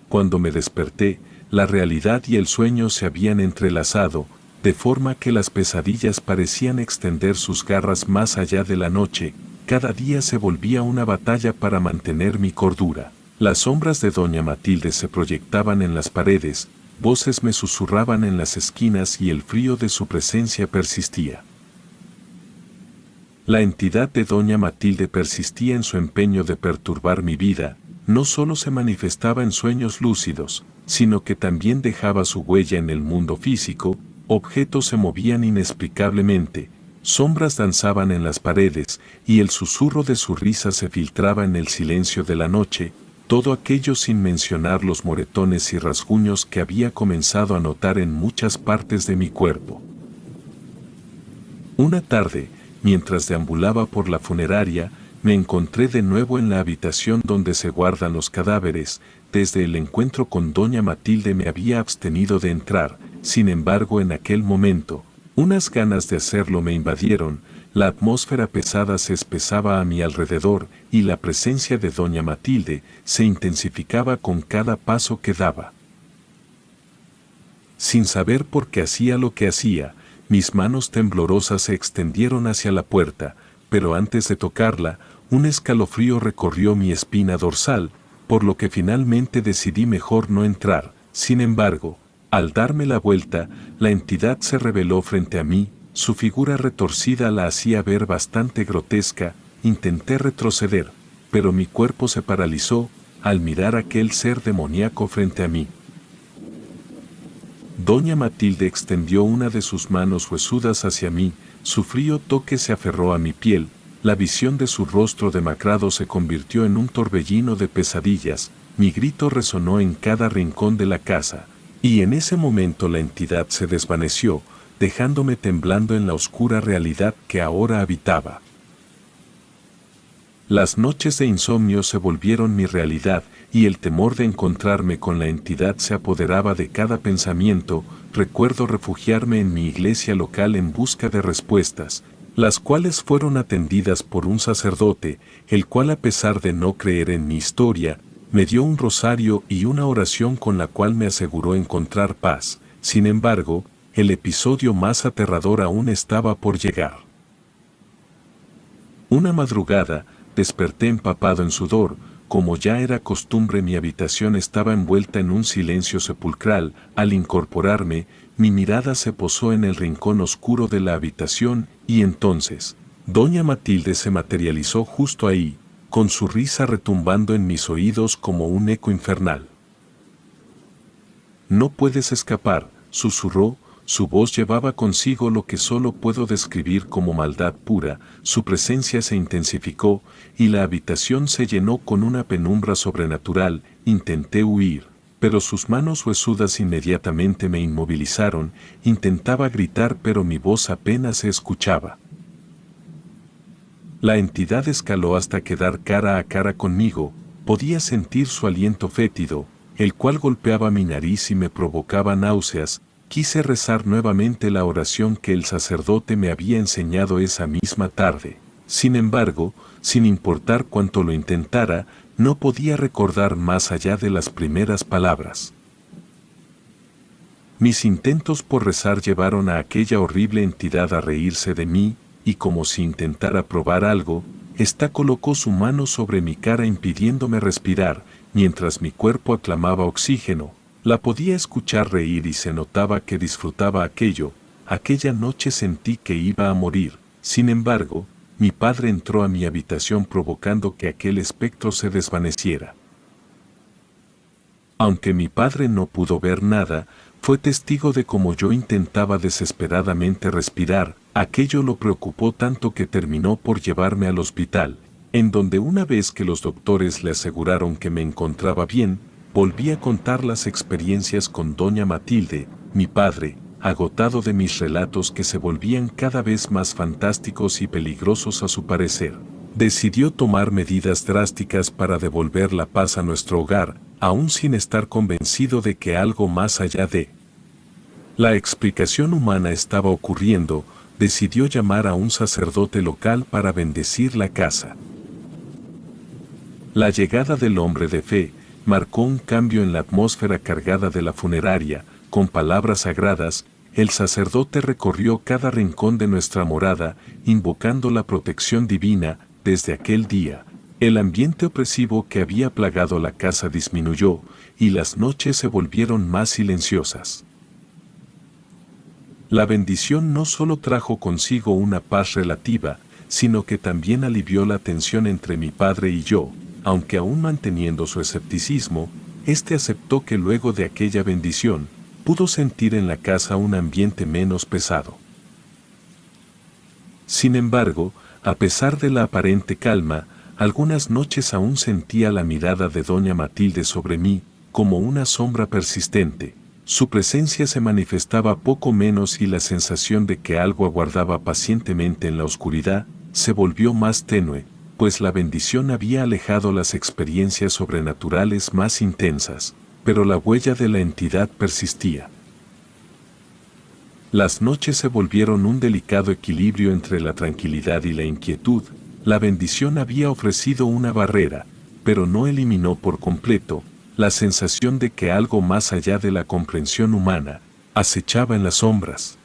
Cuando me desperté, la realidad y el sueño se habían entrelazado, de forma que las pesadillas parecían extender sus garras más allá de la noche. Cada día se volvía una batalla para mantener mi cordura. Las sombras de doña Matilde se proyectaban en las paredes, voces me susurraban en las esquinas y el frío de su presencia persistía. La entidad de doña Matilde persistía en su empeño de perturbar mi vida. No solo se manifestaba en sueños lúcidos, sino que también dejaba su huella en el mundo físico. Objetos se movían inexplicablemente, sombras danzaban en las paredes, y el susurro de su risa se filtraba en el silencio de la noche, todo aquello sin mencionar los moretones y rasguños que había comenzado a notar en muchas partes de mi cuerpo. Una tarde, mientras deambulaba por la funeraria, me encontré de nuevo en la habitación donde se guardan los cadáveres. Desde el encuentro con doña Matilde me había abstenido de entrar. Sin embargo, en aquel momento, unas ganas de hacerlo me invadieron. La atmósfera pesada se espesaba a mi alrededor y la presencia de doña Matilde se intensificaba con cada paso que daba. Sin saber por qué hacía lo que hacía, mis manos temblorosas se extendieron hacia la puerta, pero antes de tocarla, un escalofrío recorrió mi espina dorsal, por lo que finalmente decidí mejor no entrar. Sin embargo, al darme la vuelta, la entidad se reveló frente a mí. Su figura retorcida la hacía ver bastante grotesca. Intenté retroceder, pero mi cuerpo se paralizó al mirar aquel ser demoníaco frente a mí. Doña Matilde extendió una de sus manos huesudas hacia mí, su frío toque se aferró a mi piel, la visión de su rostro demacrado se convirtió en un torbellino de pesadillas, mi grito resonó en cada rincón de la casa, y en ese momento la entidad se desvaneció, dejándome temblando en la oscura realidad que ahora habitaba. Las noches de insomnio se volvieron mi realidad y el temor de encontrarme con la entidad se apoderaba de cada pensamiento. Recuerdo refugiarme en mi iglesia local en busca de respuestas, las cuales fueron atendidas por un sacerdote, el cual a pesar de no creer en mi historia, me dio un rosario y una oración con la cual me aseguró encontrar paz. Sin embargo, el episodio más aterrador aún estaba por llegar. Una madrugada, desperté empapado en sudor. Como ya era costumbre, mi habitación estaba envuelta en un silencio sepulcral. Al incorporarme, mi mirada se posó en el rincón oscuro de la habitación y entonces, doña Matilde se materializó justo ahí, con su risa retumbando en mis oídos como un eco infernal. «No puedes escapar», susurró. Su voz llevaba consigo lo que solo puedo describir como maldad pura. Su presencia se intensificó y la habitación se llenó con una penumbra sobrenatural. Intenté huir, pero sus manos huesudas inmediatamente me inmovilizaron. Intentaba gritar, pero mi voz apenas se escuchaba. La entidad escaló hasta quedar cara a cara conmigo. Podía sentir su aliento fétido, el cual golpeaba mi nariz y me provocaba náuseas. Quise rezar nuevamente la oración que el sacerdote me había enseñado esa misma tarde. Sin embargo, sin importar cuánto lo intentara, no podía recordar más allá de las primeras palabras. Mis intentos por rezar llevaron a aquella horrible entidad a reírse de mí, y como si intentara probar algo, ésta colocó su mano sobre mi cara impidiéndome respirar, mientras mi cuerpo aclamaba oxígeno. La podía escuchar reír y se notaba que disfrutaba aquello. Aquella noche sentí que iba a morir. Sin embargo, mi padre entró a mi habitación provocando que aquel espectro se desvaneciera. Aunque mi padre no pudo ver nada, fue testigo de cómo yo intentaba desesperadamente respirar. Aquello lo preocupó tanto que terminó por llevarme al hospital, en donde una vez que los doctores le aseguraron que me encontraba bien, volví a contar las experiencias con doña Matilde. Mi padre, agotado de mis relatos que se volvían cada vez más fantásticos y peligrosos a su parecer, decidió tomar medidas drásticas para devolver la paz a nuestro hogar, aún sin estar convencido de que algo más allá de la explicación humana estaba ocurriendo. decidió llamar a un sacerdote local para bendecir la casa. La llegada del hombre de fe marcó un cambio en la atmósfera cargada de la funeraria. Con palabras sagradas, el sacerdote recorrió cada rincón de nuestra morada, invocando la protección divina. Desde aquel día, el ambiente opresivo que había plagado la casa disminuyó, y las noches se volvieron más silenciosas. La bendición no solo trajo consigo una paz relativa, sino que también alivió la tensión entre mi padre y yo. Aunque aún manteniendo su escepticismo, éste aceptó que luego de aquella bendición, pudo sentir en la casa un ambiente menos pesado. Sin embargo, a pesar de la aparente calma, algunas noches aún sentía la mirada de doña Matilde sobre mí, como una sombra persistente. Su presencia se manifestaba poco menos y la sensación de que algo aguardaba pacientemente en la oscuridad se volvió más tenue, pues la bendición había alejado las experiencias sobrenaturales más intensas, pero la huella de la entidad persistía. Las noches se volvieron un delicado equilibrio entre la tranquilidad y la inquietud. La bendición había ofrecido una barrera, pero no eliminó por completo la sensación de que algo más allá de la comprensión humana acechaba en las sombras.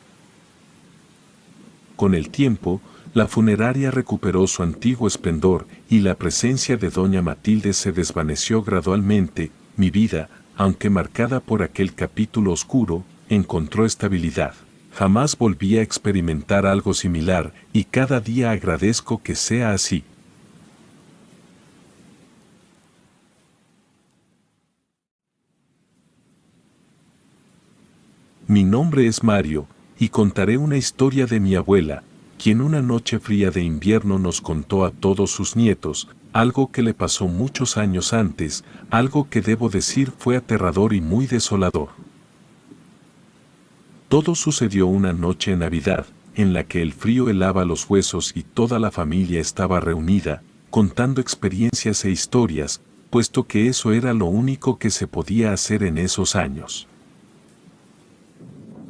Con el tiempo, la funeraria recuperó su antiguo esplendor y la presencia de doña Matilde se desvaneció gradualmente. Mi vida, aunque marcada por aquel capítulo oscuro, encontró estabilidad. Jamás volví a experimentar algo similar y cada día agradezco que sea así. Mi nombre es Mario, y contaré una historia de mi abuela, quien una noche fría de invierno nos contó a todos sus nietos, algo que le pasó muchos años antes, algo que debo decir fue aterrador y muy desolador. Todo sucedió una noche en Navidad, en la que el frío helaba los huesos y toda la familia estaba reunida, contando experiencias e historias, puesto que eso era lo único que se podía hacer en esos años.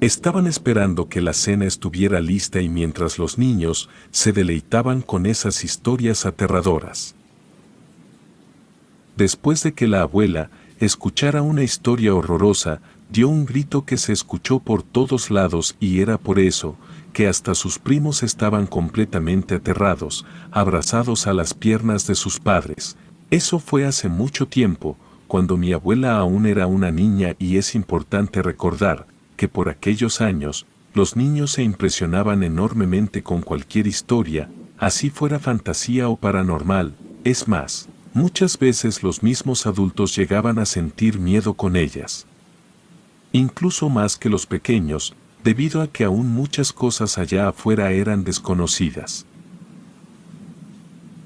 Estaban esperando que la cena estuviera lista y mientras los niños se deleitaban con esas historias aterradoras. Después de que la abuela escuchara una historia horrorosa, dio un grito que se escuchó por todos lados y era por eso que hasta sus primos estaban completamente aterrados, abrazados a las piernas de sus padres. Eso fue hace mucho tiempo, cuando mi abuela aún era una niña y es importante recordar que por aquellos años, los niños se impresionaban enormemente con cualquier historia, así fuera fantasía o paranormal. Es más, muchas veces los mismos adultos llegaban a sentir miedo con ellas. Incluso más que los pequeños, debido a que aún muchas cosas allá afuera eran desconocidas.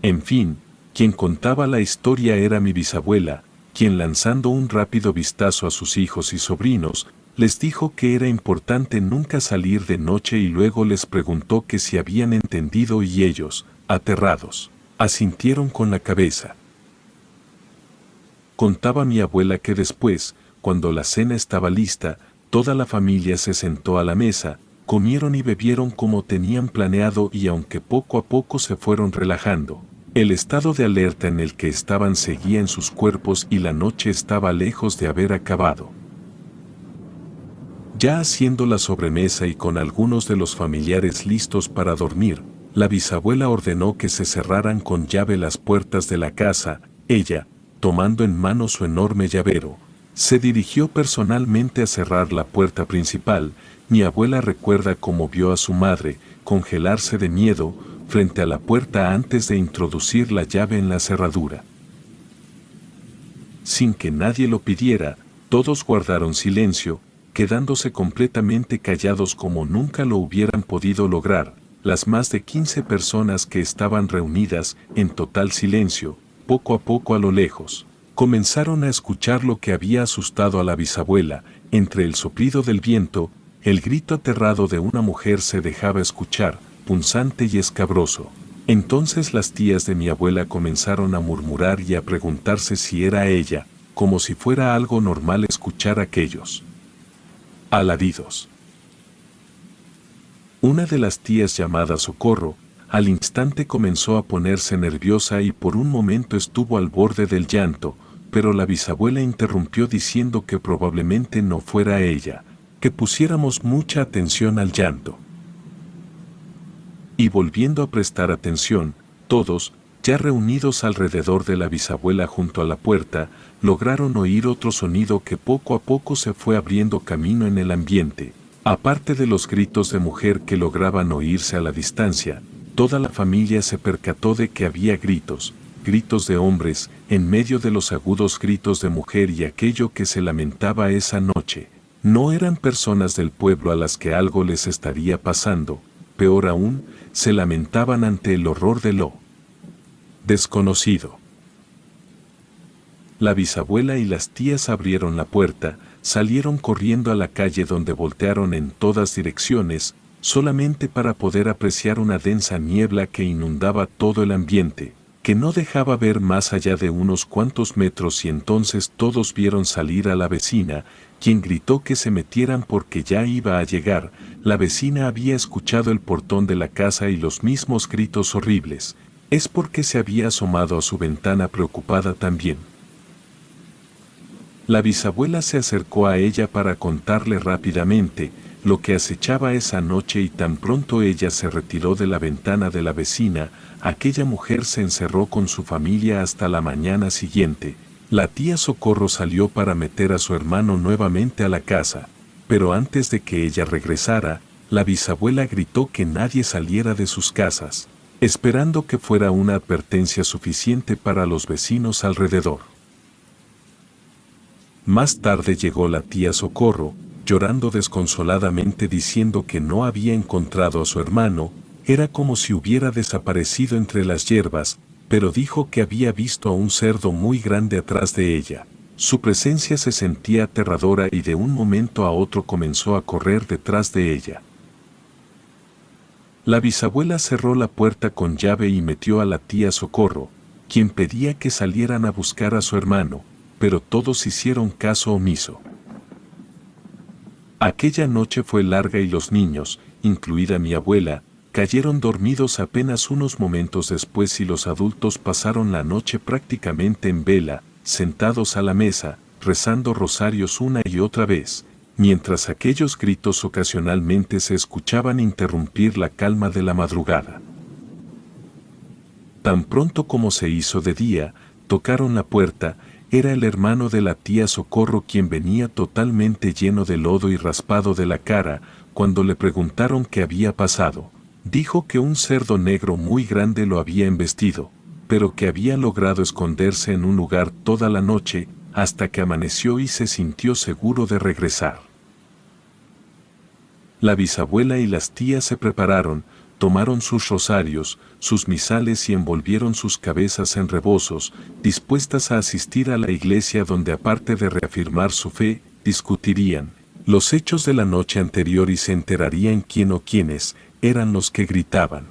En fin, quien contaba la historia era mi bisabuela, quien lanzando un rápido vistazo a sus hijos y sobrinos, les dijo que era importante nunca salir de noche y luego les preguntó que si habían entendido y ellos, aterrados, asintieron con la cabeza. Contaba mi abuela que después, cuando la cena estaba lista, toda la familia se sentó a la mesa, comieron y bebieron como tenían planeado y aunque poco a poco se fueron relajando, el estado de alerta en el que estaban seguía en sus cuerpos y la noche estaba lejos de haber acabado. Ya haciendo la sobremesa y con algunos de los familiares listos para dormir, la bisabuela ordenó que se cerraran con llave las puertas de la casa. Ella, tomando en mano su enorme llavero, se dirigió personalmente a cerrar la puerta principal. Mi abuela recuerda cómo vio a su madre congelarse de miedo frente a la puerta antes de introducir la llave en la cerradura. Sin que nadie lo pidiera, todos guardaron silencio, quedándose completamente callados como nunca lo hubieran podido lograr. Las más de 15 personas que estaban reunidas en total silencio, poco a poco a lo lejos, comenzaron a escuchar lo que había asustado a la bisabuela. Entre el soplido del viento, el grito aterrado de una mujer se dejaba escuchar, punzante y escabroso. Entonces las tías de mi abuela comenzaron a murmurar y a preguntarse si era ella, como si fuera algo normal escuchar aquellos alaridos. Una de las tías llamada Socorro, al instante comenzó a ponerse nerviosa y por un momento estuvo al borde del llanto, pero la bisabuela interrumpió diciendo que probablemente no fuera ella, que pusiéramos mucha atención al llanto. Y volviendo a prestar atención, todos, ya reunidos alrededor de la bisabuela junto a la puerta, lograron oír otro sonido que poco a poco se fue abriendo camino en el ambiente. Aparte de los gritos de mujer que lograban oírse a la distancia, toda la familia se percató de que había gritos de hombres, en medio de los agudos gritos de mujer y aquello que se lamentaba esa noche. No eran personas del pueblo a las que algo les estaría pasando, peor aún, se lamentaban ante el horror de lo desconocido. La bisabuela y las tías abrieron la puerta, salieron corriendo a la calle donde voltearon en todas direcciones, solamente para poder apreciar una densa niebla que inundaba todo el ambiente, que no dejaba ver más allá de unos cuantos metros y entonces todos vieron salir a la vecina, quien gritó que se metieran porque ya iba a llegar. La vecina había escuchado el portón de la casa y los mismos gritos horribles. Es porque se había asomado a su ventana preocupada también. La bisabuela se acercó a ella para contarle rápidamente lo que acechaba esa noche y tan pronto ella se retiró de la ventana de la vecina, aquella mujer se encerró con su familia hasta la mañana siguiente. La tía Socorro salió para meter a su hermano nuevamente a la casa, pero antes de que ella regresara, la bisabuela gritó que nadie saliera de sus casas, esperando que fuera una advertencia suficiente para los vecinos alrededor. Más tarde llegó la tía Socorro, llorando desconsoladamente diciendo que no había encontrado a su hermano, era como si hubiera desaparecido entre las hierbas, pero dijo que había visto a un cerdo muy grande atrás de ella. Su presencia se sentía aterradora y de un momento a otro comenzó a correr detrás de ella. La bisabuela cerró la puerta con llave y metió a la tía Socorro, quien pedía que salieran a buscar a su hermano, pero todos hicieron caso omiso. Aquella noche fue larga y los niños, incluida mi abuela, cayeron dormidos apenas unos momentos después y los adultos pasaron la noche prácticamente en vela, sentados a la mesa, rezando rosarios una y otra vez, mientras aquellos gritos ocasionalmente se escuchaban interrumpir la calma de la madrugada. Tan pronto como se hizo de día, tocaron la puerta. Era el hermano de la tía Socorro quien venía totalmente lleno de lodo y raspado de la cara. Cuando le preguntaron qué había pasado, dijo que un cerdo negro muy grande lo había embestido, pero que había logrado esconderse en un lugar toda la noche, hasta que amaneció y se sintió seguro de regresar. La bisabuela y las tías se prepararon, tomaron sus rosarios, sus misales y envolvieron sus cabezas en rebozos, dispuestas a asistir a la iglesia donde aparte de reafirmar su fe, discutirían los hechos de la noche anterior y se enterarían quién o quiénes eran los que gritaban.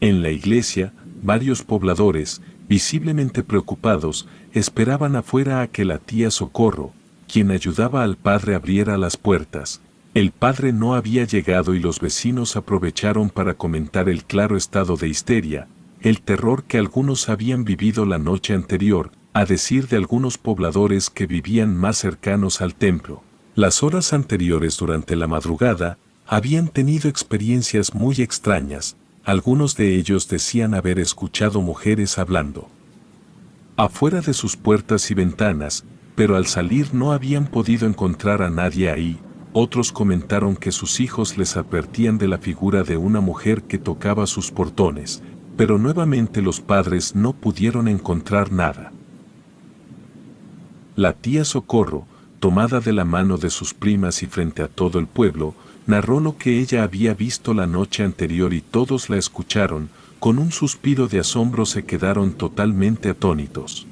En la iglesia, varios pobladores, visiblemente preocupados, esperaban afuera a que la tía Socorro, quien ayudaba al padre, abriera las puertas. El padre no había llegado y los vecinos aprovecharon para comentar el claro estado de histeria, el terror que algunos habían vivido la noche anterior, a decir de algunos pobladores que vivían más cercanos al templo. Las horas anteriores durante la madrugada, habían tenido experiencias muy extrañas, algunos de ellos decían haber escuchado mujeres hablando afuera de sus puertas y ventanas, pero al salir no habían podido encontrar a nadie ahí. Otros comentaron que sus hijos les advertían de la figura de una mujer que tocaba sus portones, pero nuevamente los padres no pudieron encontrar nada. La tía Socorro, tomada de la mano de sus primas y frente a todo el pueblo, narró lo que ella había visto la noche anterior y todos la escucharon, con un suspiro de asombro se quedaron totalmente atónitos.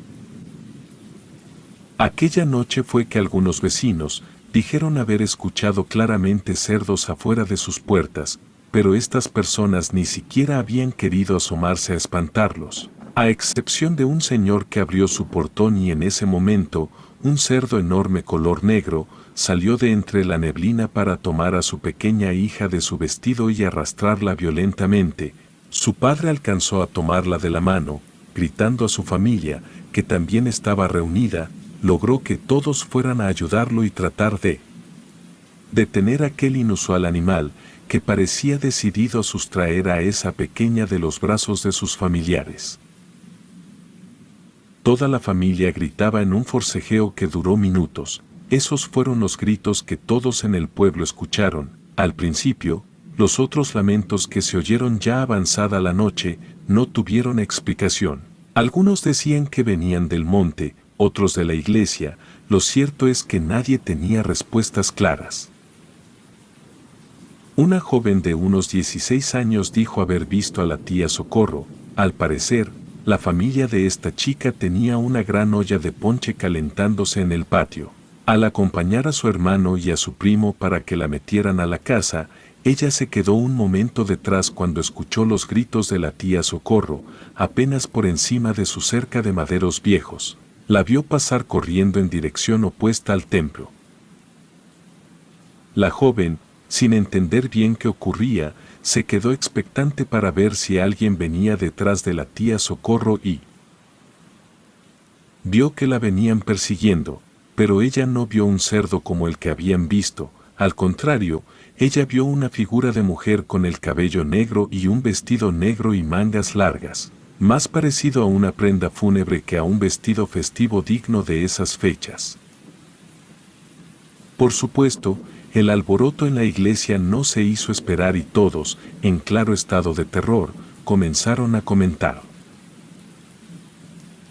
Aquella noche fue que algunos vecinos dijeron haber escuchado claramente cerdos afuera de sus puertas, pero estas personas ni siquiera habían querido asomarse a espantarlos, a excepción de un señor que abrió su portón y en ese momento, un cerdo enorme color negro, salió de entre la neblina para tomar a su pequeña hija de su vestido y arrastrarla violentamente. Su padre alcanzó a tomarla de la mano, gritando a su familia, que también estaba reunida, logró que todos fueran a ayudarlo y tratar de detener aquel inusual animal, que parecía decidido a sustraer a esa pequeña de los brazos de sus familiares. Toda la familia gritaba en un forcejeo que duró minutos. Esos fueron los gritos que todos en el pueblo escucharon. Al principio, los otros lamentos que se oyeron ya avanzada la noche no tuvieron explicación. Algunos decían que venían del monte, otros de la iglesia. Lo cierto es que nadie tenía respuestas claras. Una joven de unos 16 años dijo haber visto a la tía Socorro. Al parecer, la familia de esta chica tenía una gran olla de ponche calentándose en el patio. Al acompañar a su hermano y a su primo para que la metieran a la casa, ella se quedó un momento detrás cuando escuchó los gritos de la tía Socorro, apenas por encima de su cerca de maderos viejos. La vio pasar corriendo en dirección opuesta al templo. La joven, sin entender bien qué ocurría, se quedó expectante para ver si alguien venía detrás de la tía Socorro y vio que la venían persiguiendo, pero ella no vio un cerdo como el que habían visto. Al contrario, ella vio una figura de mujer con el cabello negro y un vestido negro y mangas largas, más parecido a una prenda fúnebre que a un vestido festivo digno de esas fechas. Por supuesto, el alboroto en la iglesia no se hizo esperar y todos, en claro estado de terror, comenzaron a comentar.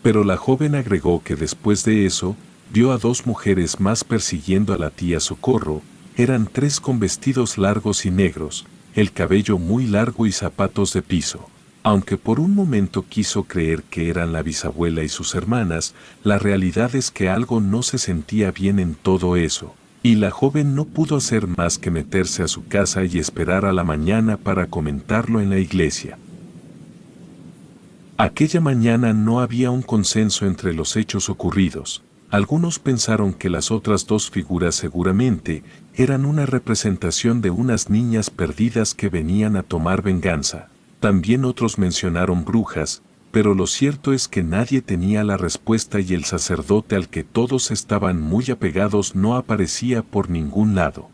Pero la joven agregó que después de eso, vio a dos mujeres más persiguiendo a la tía Socorro. Eran tres con vestidos largos y negros, el cabello muy largo y zapatos de piso. Aunque por un momento quiso creer que eran la bisabuela y sus hermanas, la realidad es que algo no se sentía bien en todo eso. Y la joven no pudo hacer más que meterse a su casa y esperar a la mañana para comentarlo en la iglesia. Aquella mañana no había un consenso entre los hechos ocurridos. Algunos pensaron que las otras dos figuras seguramente eran una representación de unas niñas perdidas que venían a tomar venganza. También otros mencionaron brujas, pero lo cierto es que nadie tenía la respuesta y el sacerdote al que todos estaban muy apegados no aparecía por ningún lado.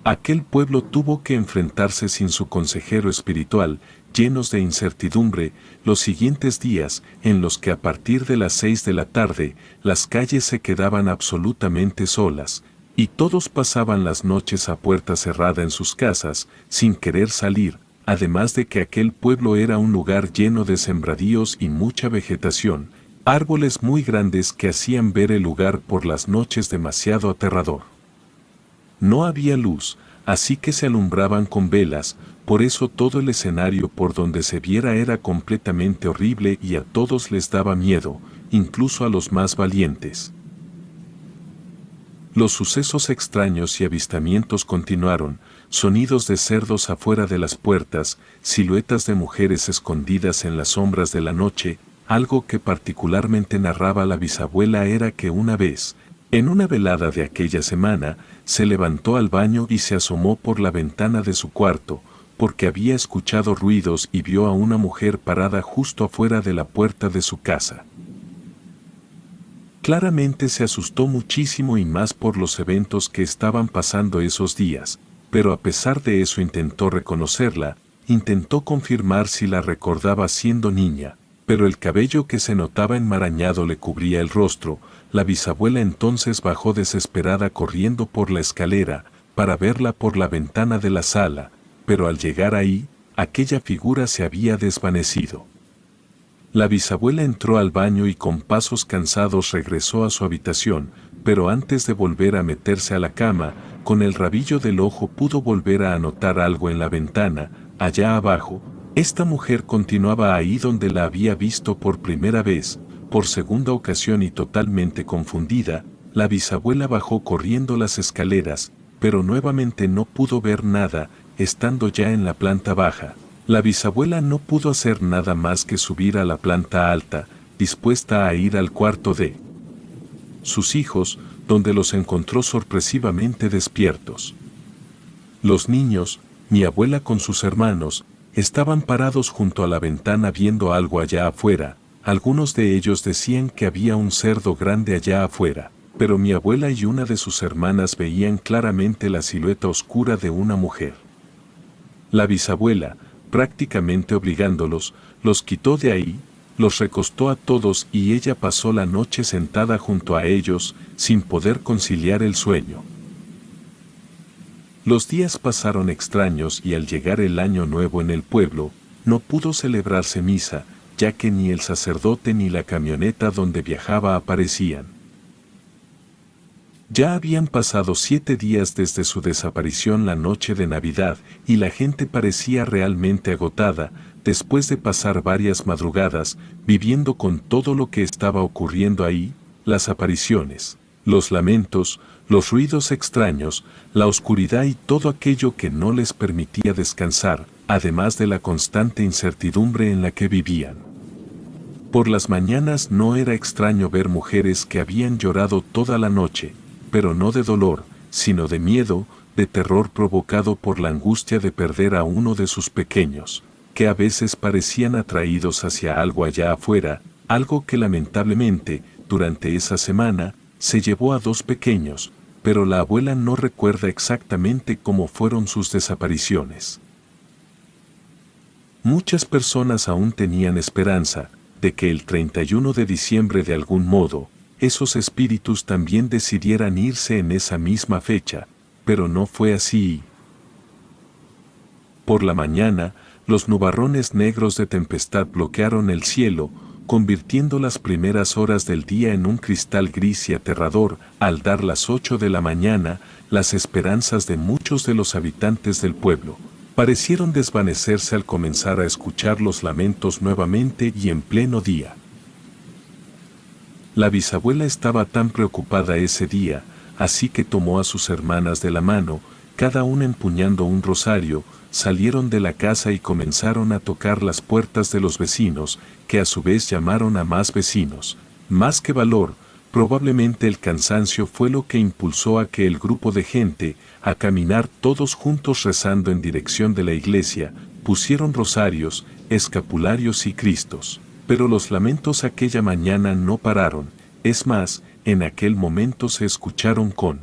Aquel pueblo tuvo que enfrentarse sin su consejero espiritual, llenos de incertidumbre, los siguientes días, en los que a partir de las 6 de la tarde, las calles se quedaban absolutamente solas, y todos pasaban las noches a puerta cerrada en sus casas, sin querer salir, además de que aquel pueblo era un lugar lleno de sembradíos y mucha vegetación, árboles muy grandes que hacían ver el lugar por las noches demasiado aterrador. No había luz, así que se alumbraban con velas, por eso todo el escenario por donde se viera era completamente horrible y a todos les daba miedo, incluso a los más valientes. Los sucesos extraños y avistamientos continuaron, sonidos de cerdos afuera de las puertas, siluetas de mujeres escondidas en las sombras de la noche. Algo que particularmente narraba la bisabuela era que una vez, en una velada de aquella semana, se levantó al baño y se asomó por la ventana de su cuarto, porque había escuchado ruidos y vio a una mujer parada justo afuera de la puerta de su casa. Claramente se asustó muchísimo y más por los eventos que estaban pasando esos días, pero a pesar de eso intentó reconocerla, intentó confirmar si la recordaba siendo niña, pero el cabello que se notaba enmarañado le cubría el rostro. La bisabuela entonces bajó desesperada corriendo por la escalera, para verla por la ventana de la sala, pero al llegar ahí, aquella figura se había desvanecido. La bisabuela entró al baño y con pasos cansados regresó a su habitación, pero antes de volver a meterse a la cama, con el rabillo del ojo pudo volver a anotar algo en la ventana. Allá abajo, esta mujer continuaba ahí donde la había visto por primera vez, por segunda ocasión, y totalmente confundida, la bisabuela bajó corriendo las escaleras, pero nuevamente no pudo ver nada. Estando ya en la planta baja, la bisabuela no pudo hacer nada más que subir a la planta alta, dispuesta a ir al cuarto de sus hijos, donde los encontró sorpresivamente despiertos. Los niños, mi abuela con sus hermanos, estaban parados junto a la ventana viendo algo allá afuera. Algunos de ellos decían que había un cerdo grande allá afuera, pero mi abuela y una de sus hermanas veían claramente la silueta oscura de una mujer. La bisabuela, prácticamente obligándolos, los quitó de ahí, los recostó a todos y ella pasó la noche sentada junto a ellos, sin poder conciliar el sueño. Los días pasaron extraños y al llegar el año nuevo en el pueblo, no pudo celebrarse misa, ya que ni el sacerdote ni la camioneta donde viajaba aparecían. Ya habían pasado 7 días desde su desaparición la noche de Navidad y la gente parecía realmente agotada, después de pasar varias madrugadas viviendo con todo lo que estaba ocurriendo ahí, las apariciones, los lamentos, los ruidos extraños, la oscuridad y todo aquello que no les permitía descansar, además de la constante incertidumbre en la que vivían. Por las mañanas no era extraño ver mujeres que habían llorado toda la noche, pero no de dolor, sino de miedo, de terror provocado por la angustia de perder a uno de sus pequeños, que a veces parecían atraídos hacia algo allá afuera, algo que lamentablemente, durante esa semana, se llevó a 2 pequeños, pero la abuela no recuerda exactamente cómo fueron sus desapariciones. Muchas personas aún tenían esperanza de que el 31 de diciembre de algún modo, esos espíritus también decidieran irse en esa misma fecha, pero no fue así. Por la mañana, los nubarrones negros de tempestad bloquearon el cielo, convirtiendo las primeras horas del día en un cristal gris y aterrador. Al dar las 8 de la mañana, las esperanzas de muchos de los habitantes del pueblo parecieron desvanecerse al comenzar a escuchar los lamentos nuevamente y en pleno día. La bisabuela estaba tan preocupada ese día, así que tomó a sus hermanas de la mano, cada una empuñando un rosario, salieron de la casa y comenzaron a tocar las puertas de los vecinos, que a su vez llamaron a más vecinos. Más que valor, probablemente el cansancio fue lo que impulsó a que el grupo de gente, a caminar todos juntos rezando en dirección de la iglesia, pusieron rosarios, escapularios y cristos. Pero los lamentos aquella mañana no pararon, es más, en aquel momento se escucharon con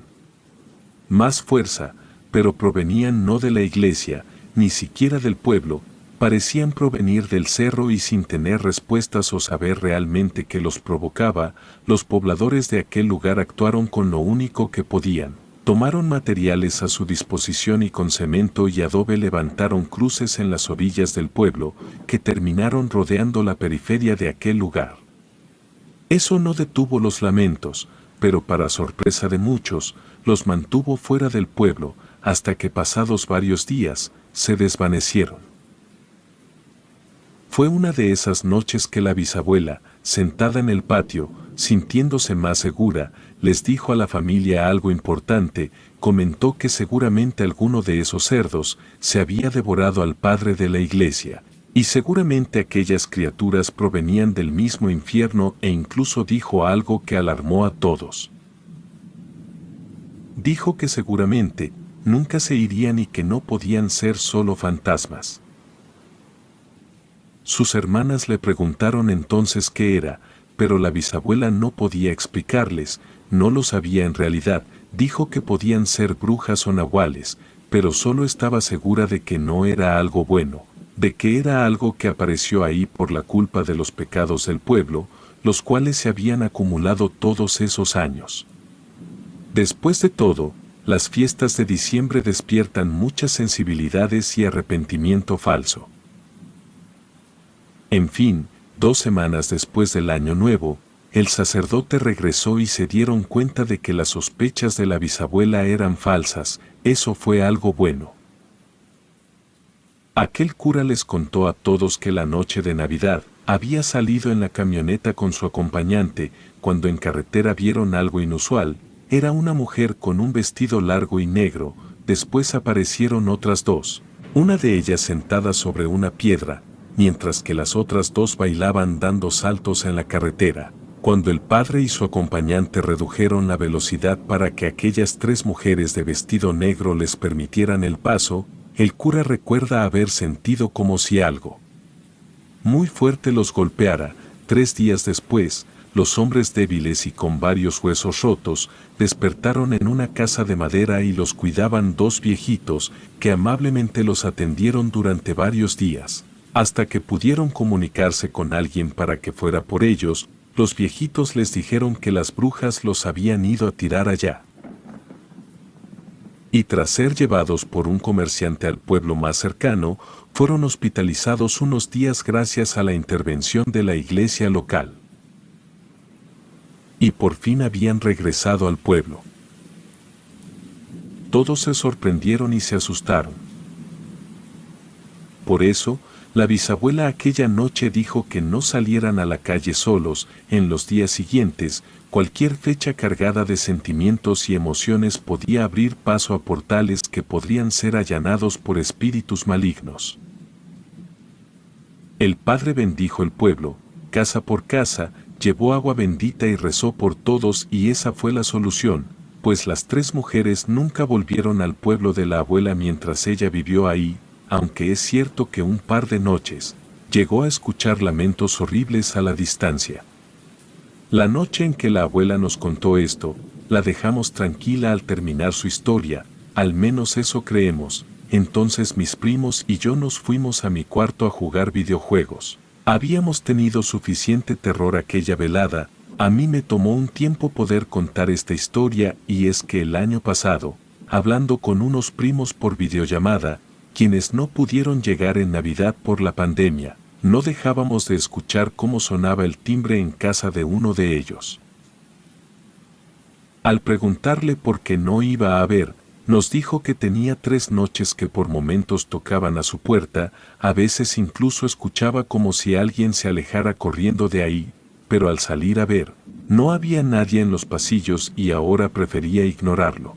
más fuerza, pero provenían no de la iglesia, ni siquiera del pueblo, parecían provenir del cerro y sin tener respuestas o saber realmente qué los provocaba, los pobladores de aquel lugar actuaron con lo único que podían. Tomaron materiales a su disposición y con cemento y adobe levantaron cruces en las orillas del pueblo, que terminaron rodeando la periferia de aquel lugar. Eso no detuvo los lamentos, pero para sorpresa de muchos, los mantuvo fuera del pueblo, hasta que pasados varios días, se desvanecieron. Fue una de esas noches que la bisabuela, sentada en el patio, sintiéndose más segura, les dijo a la familia algo importante, comentó que seguramente alguno de esos cerdos se había devorado al padre de la iglesia, y seguramente aquellas criaturas provenían del mismo infierno e incluso dijo algo que alarmó a todos. Dijo que seguramente nunca se irían y que no podían ser solo fantasmas. Sus hermanas le preguntaron entonces qué era, pero la bisabuela no podía explicarles, no lo sabía en realidad, dijo que podían ser brujas o nahuales, pero solo estaba segura de que no era algo bueno, de que era algo que apareció ahí por la culpa de los pecados del pueblo, los cuales se habían acumulado todos esos años. Después de todo, las fiestas de diciembre despiertan muchas sensibilidades y arrepentimiento falso. En fin, 2 semanas después del Año Nuevo, el sacerdote regresó y se dieron cuenta de que las sospechas de la bisabuela eran falsas. Eso fue algo bueno. Aquel cura les contó a todos que la noche de Navidad había salido en la camioneta con su acompañante, cuando en carretera vieron algo inusual. Era una mujer con un vestido largo y negro. Después aparecieron otras 2, una de ellas sentada sobre una piedra, mientras que las otras 2 bailaban dando saltos en la carretera. Cuando el padre y su acompañante redujeron la velocidad para que aquellas 3 mujeres de vestido negro les permitieran el paso, el cura recuerda haber sentido como si algo muy fuerte los golpeara. 3 días después, los hombres débiles y con varios huesos rotos despertaron en una casa de madera y los cuidaban 2 viejitos que amablemente los atendieron durante varios días, hasta que pudieron comunicarse con alguien para que fuera por ellos. Los viejitos les dijeron que las brujas los habían ido a tirar allá. Y tras ser llevados por un comerciante al pueblo más cercano, fueron hospitalizados unos días gracias a la intervención de la iglesia local. Y por fin habían regresado al pueblo. Todos se sorprendieron y se asustaron. Por eso, la bisabuela aquella noche dijo que no salieran a la calle solos. En los días siguientes, cualquier fecha cargada de sentimientos y emociones podía abrir paso a portales que podrían ser allanados por espíritus malignos. El padre bendijo el pueblo, casa por casa, llevó agua bendita y rezó por todos, y esa fue la solución, pues las 3 mujeres nunca volvieron al pueblo de la abuela mientras ella vivió ahí, aunque es cierto que un par de noches llegó a escuchar lamentos horribles a la distancia. La noche en que la abuela nos contó esto, la dejamos tranquila al terminar su historia, al menos eso creemos. Entonces mis primos y yo nos fuimos a mi cuarto a jugar videojuegos. Habíamos tenido suficiente terror aquella velada. A mí me tomó un tiempo poder contar esta historia, y es que el año pasado, hablando con unos primos por videollamada, quienes no pudieron llegar en Navidad por la pandemia, no dejábamos de escuchar cómo sonaba el timbre en casa de uno de ellos. Al preguntarle por qué no iba a ver, nos dijo que tenía 3 noches que por momentos tocaban a su puerta, a veces incluso escuchaba como si alguien se alejara corriendo de ahí, pero al salir a ver, no había nadie en los pasillos y ahora prefería ignorarlo.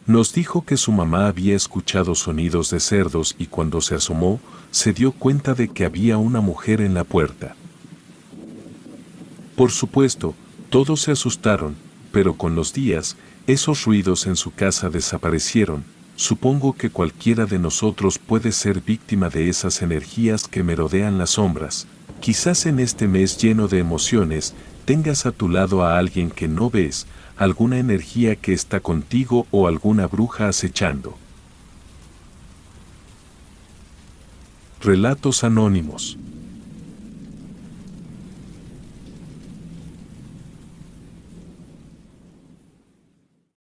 Nos dijo que su mamá había escuchado sonidos de cerdos y cuando se asomó, se dio cuenta de que había una mujer en la puerta. Por supuesto, todos se asustaron, pero con los días, esos ruidos en su casa desaparecieron. Supongo que cualquiera de nosotros puede ser víctima de esas energías que merodean las sombras. Quizás en este mes lleno de emociones, tengas a tu lado a alguien que no ves, alguna energía que está contigo o alguna bruja acechando. Relatos anónimos.